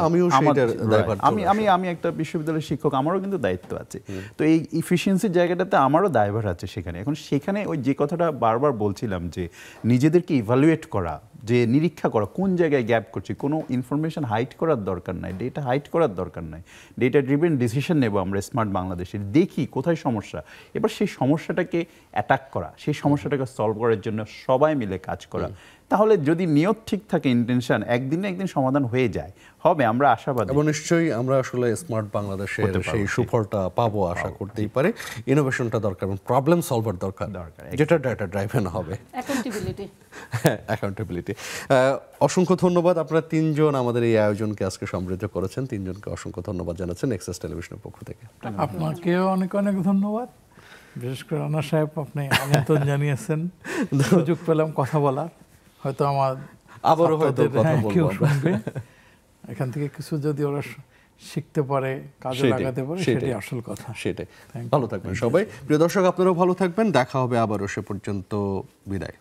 S2: আমি একটা বিশ্ববিদ্যালয়ের শিক্ষক, আমারও কিন্তু দায়িত্ব আছে। তো এই ইফিসিয়েন্সির জায়গাটাতে আমারও দায়ভার আছে সেখানে। এখন সেখানে ওই যে কথাটা বারবার বলছিলাম যে নিজেদেরকে ইভালুয়েট করা, যে নিরীক্ষা করা কোন জায়গায় গ্যাপ করছে, কোনো ইনফরমেশন হাইড করার দরকার নাই, ডেটা হাইড করার দরকার নাই, ডেটা ড্রিভেন ডিসিশন নেব আমরা স্মার্ট বাংলাদেশে, দেখি কোথায় সমস্যা, এবার সেই সমস্যাটাকে অ্যাটাক করা, সেই সমস্যাটাকে সলভ করার জন্য সবাই মিলে কাজ করা। তাহলে যদি নিয়ত ঠিক থাকে, ইন্টেনশন, একদিন না একদিন সমাধান হয়ে যায়, হবে, আমরা আশাবাদী।
S1: এবং নিশ্চয়ই আমরা আসলে স্মার্ট বাংলাদেশের সেই সুফলটা পাবো, আশা করতেই পারে। ইনোভেশনটা দরকার এবং প্রবলেম সলভার দরকার, যেটা ডাটা ড্রাইভেন হবে। অ্যাকাউন্টেবিলিটি। অসংখ্য ধন্যবাদ। আপনারা তিনজন আমাদের এই আয়োজনকে আজকে সমৃদ্ধ করেছেন। তিনজনকে অসংখ্য ধন্যবাদ জানাচ্ছেন এক্সেস টেলিভিশনের পক্ষ থেকে।
S4: আপনাকেও অনেক অনেক ধন্যবাদ। বিশেষ করে রানা সাহেব, আপনি আমন্ত্রণ জানিয়েছেন, সুযোগ পেলাম কথা বলার। হয়তো আমার
S1: আবারও হয়তো কথা
S4: কেউ
S1: বলবো
S4: শুনবে, এখান থেকে কিছু যদি ওরা শিখতে পারে, কাজে লাগাতে পারে, সেটাই আসল কথা।
S1: সেটাই। ভালো থাকবেন সবাই। প্রিয় দর্শক, আপনারাও ভালো থাকবেন। দেখা হবে আবারও। সে পর্যন্ত বিদায়।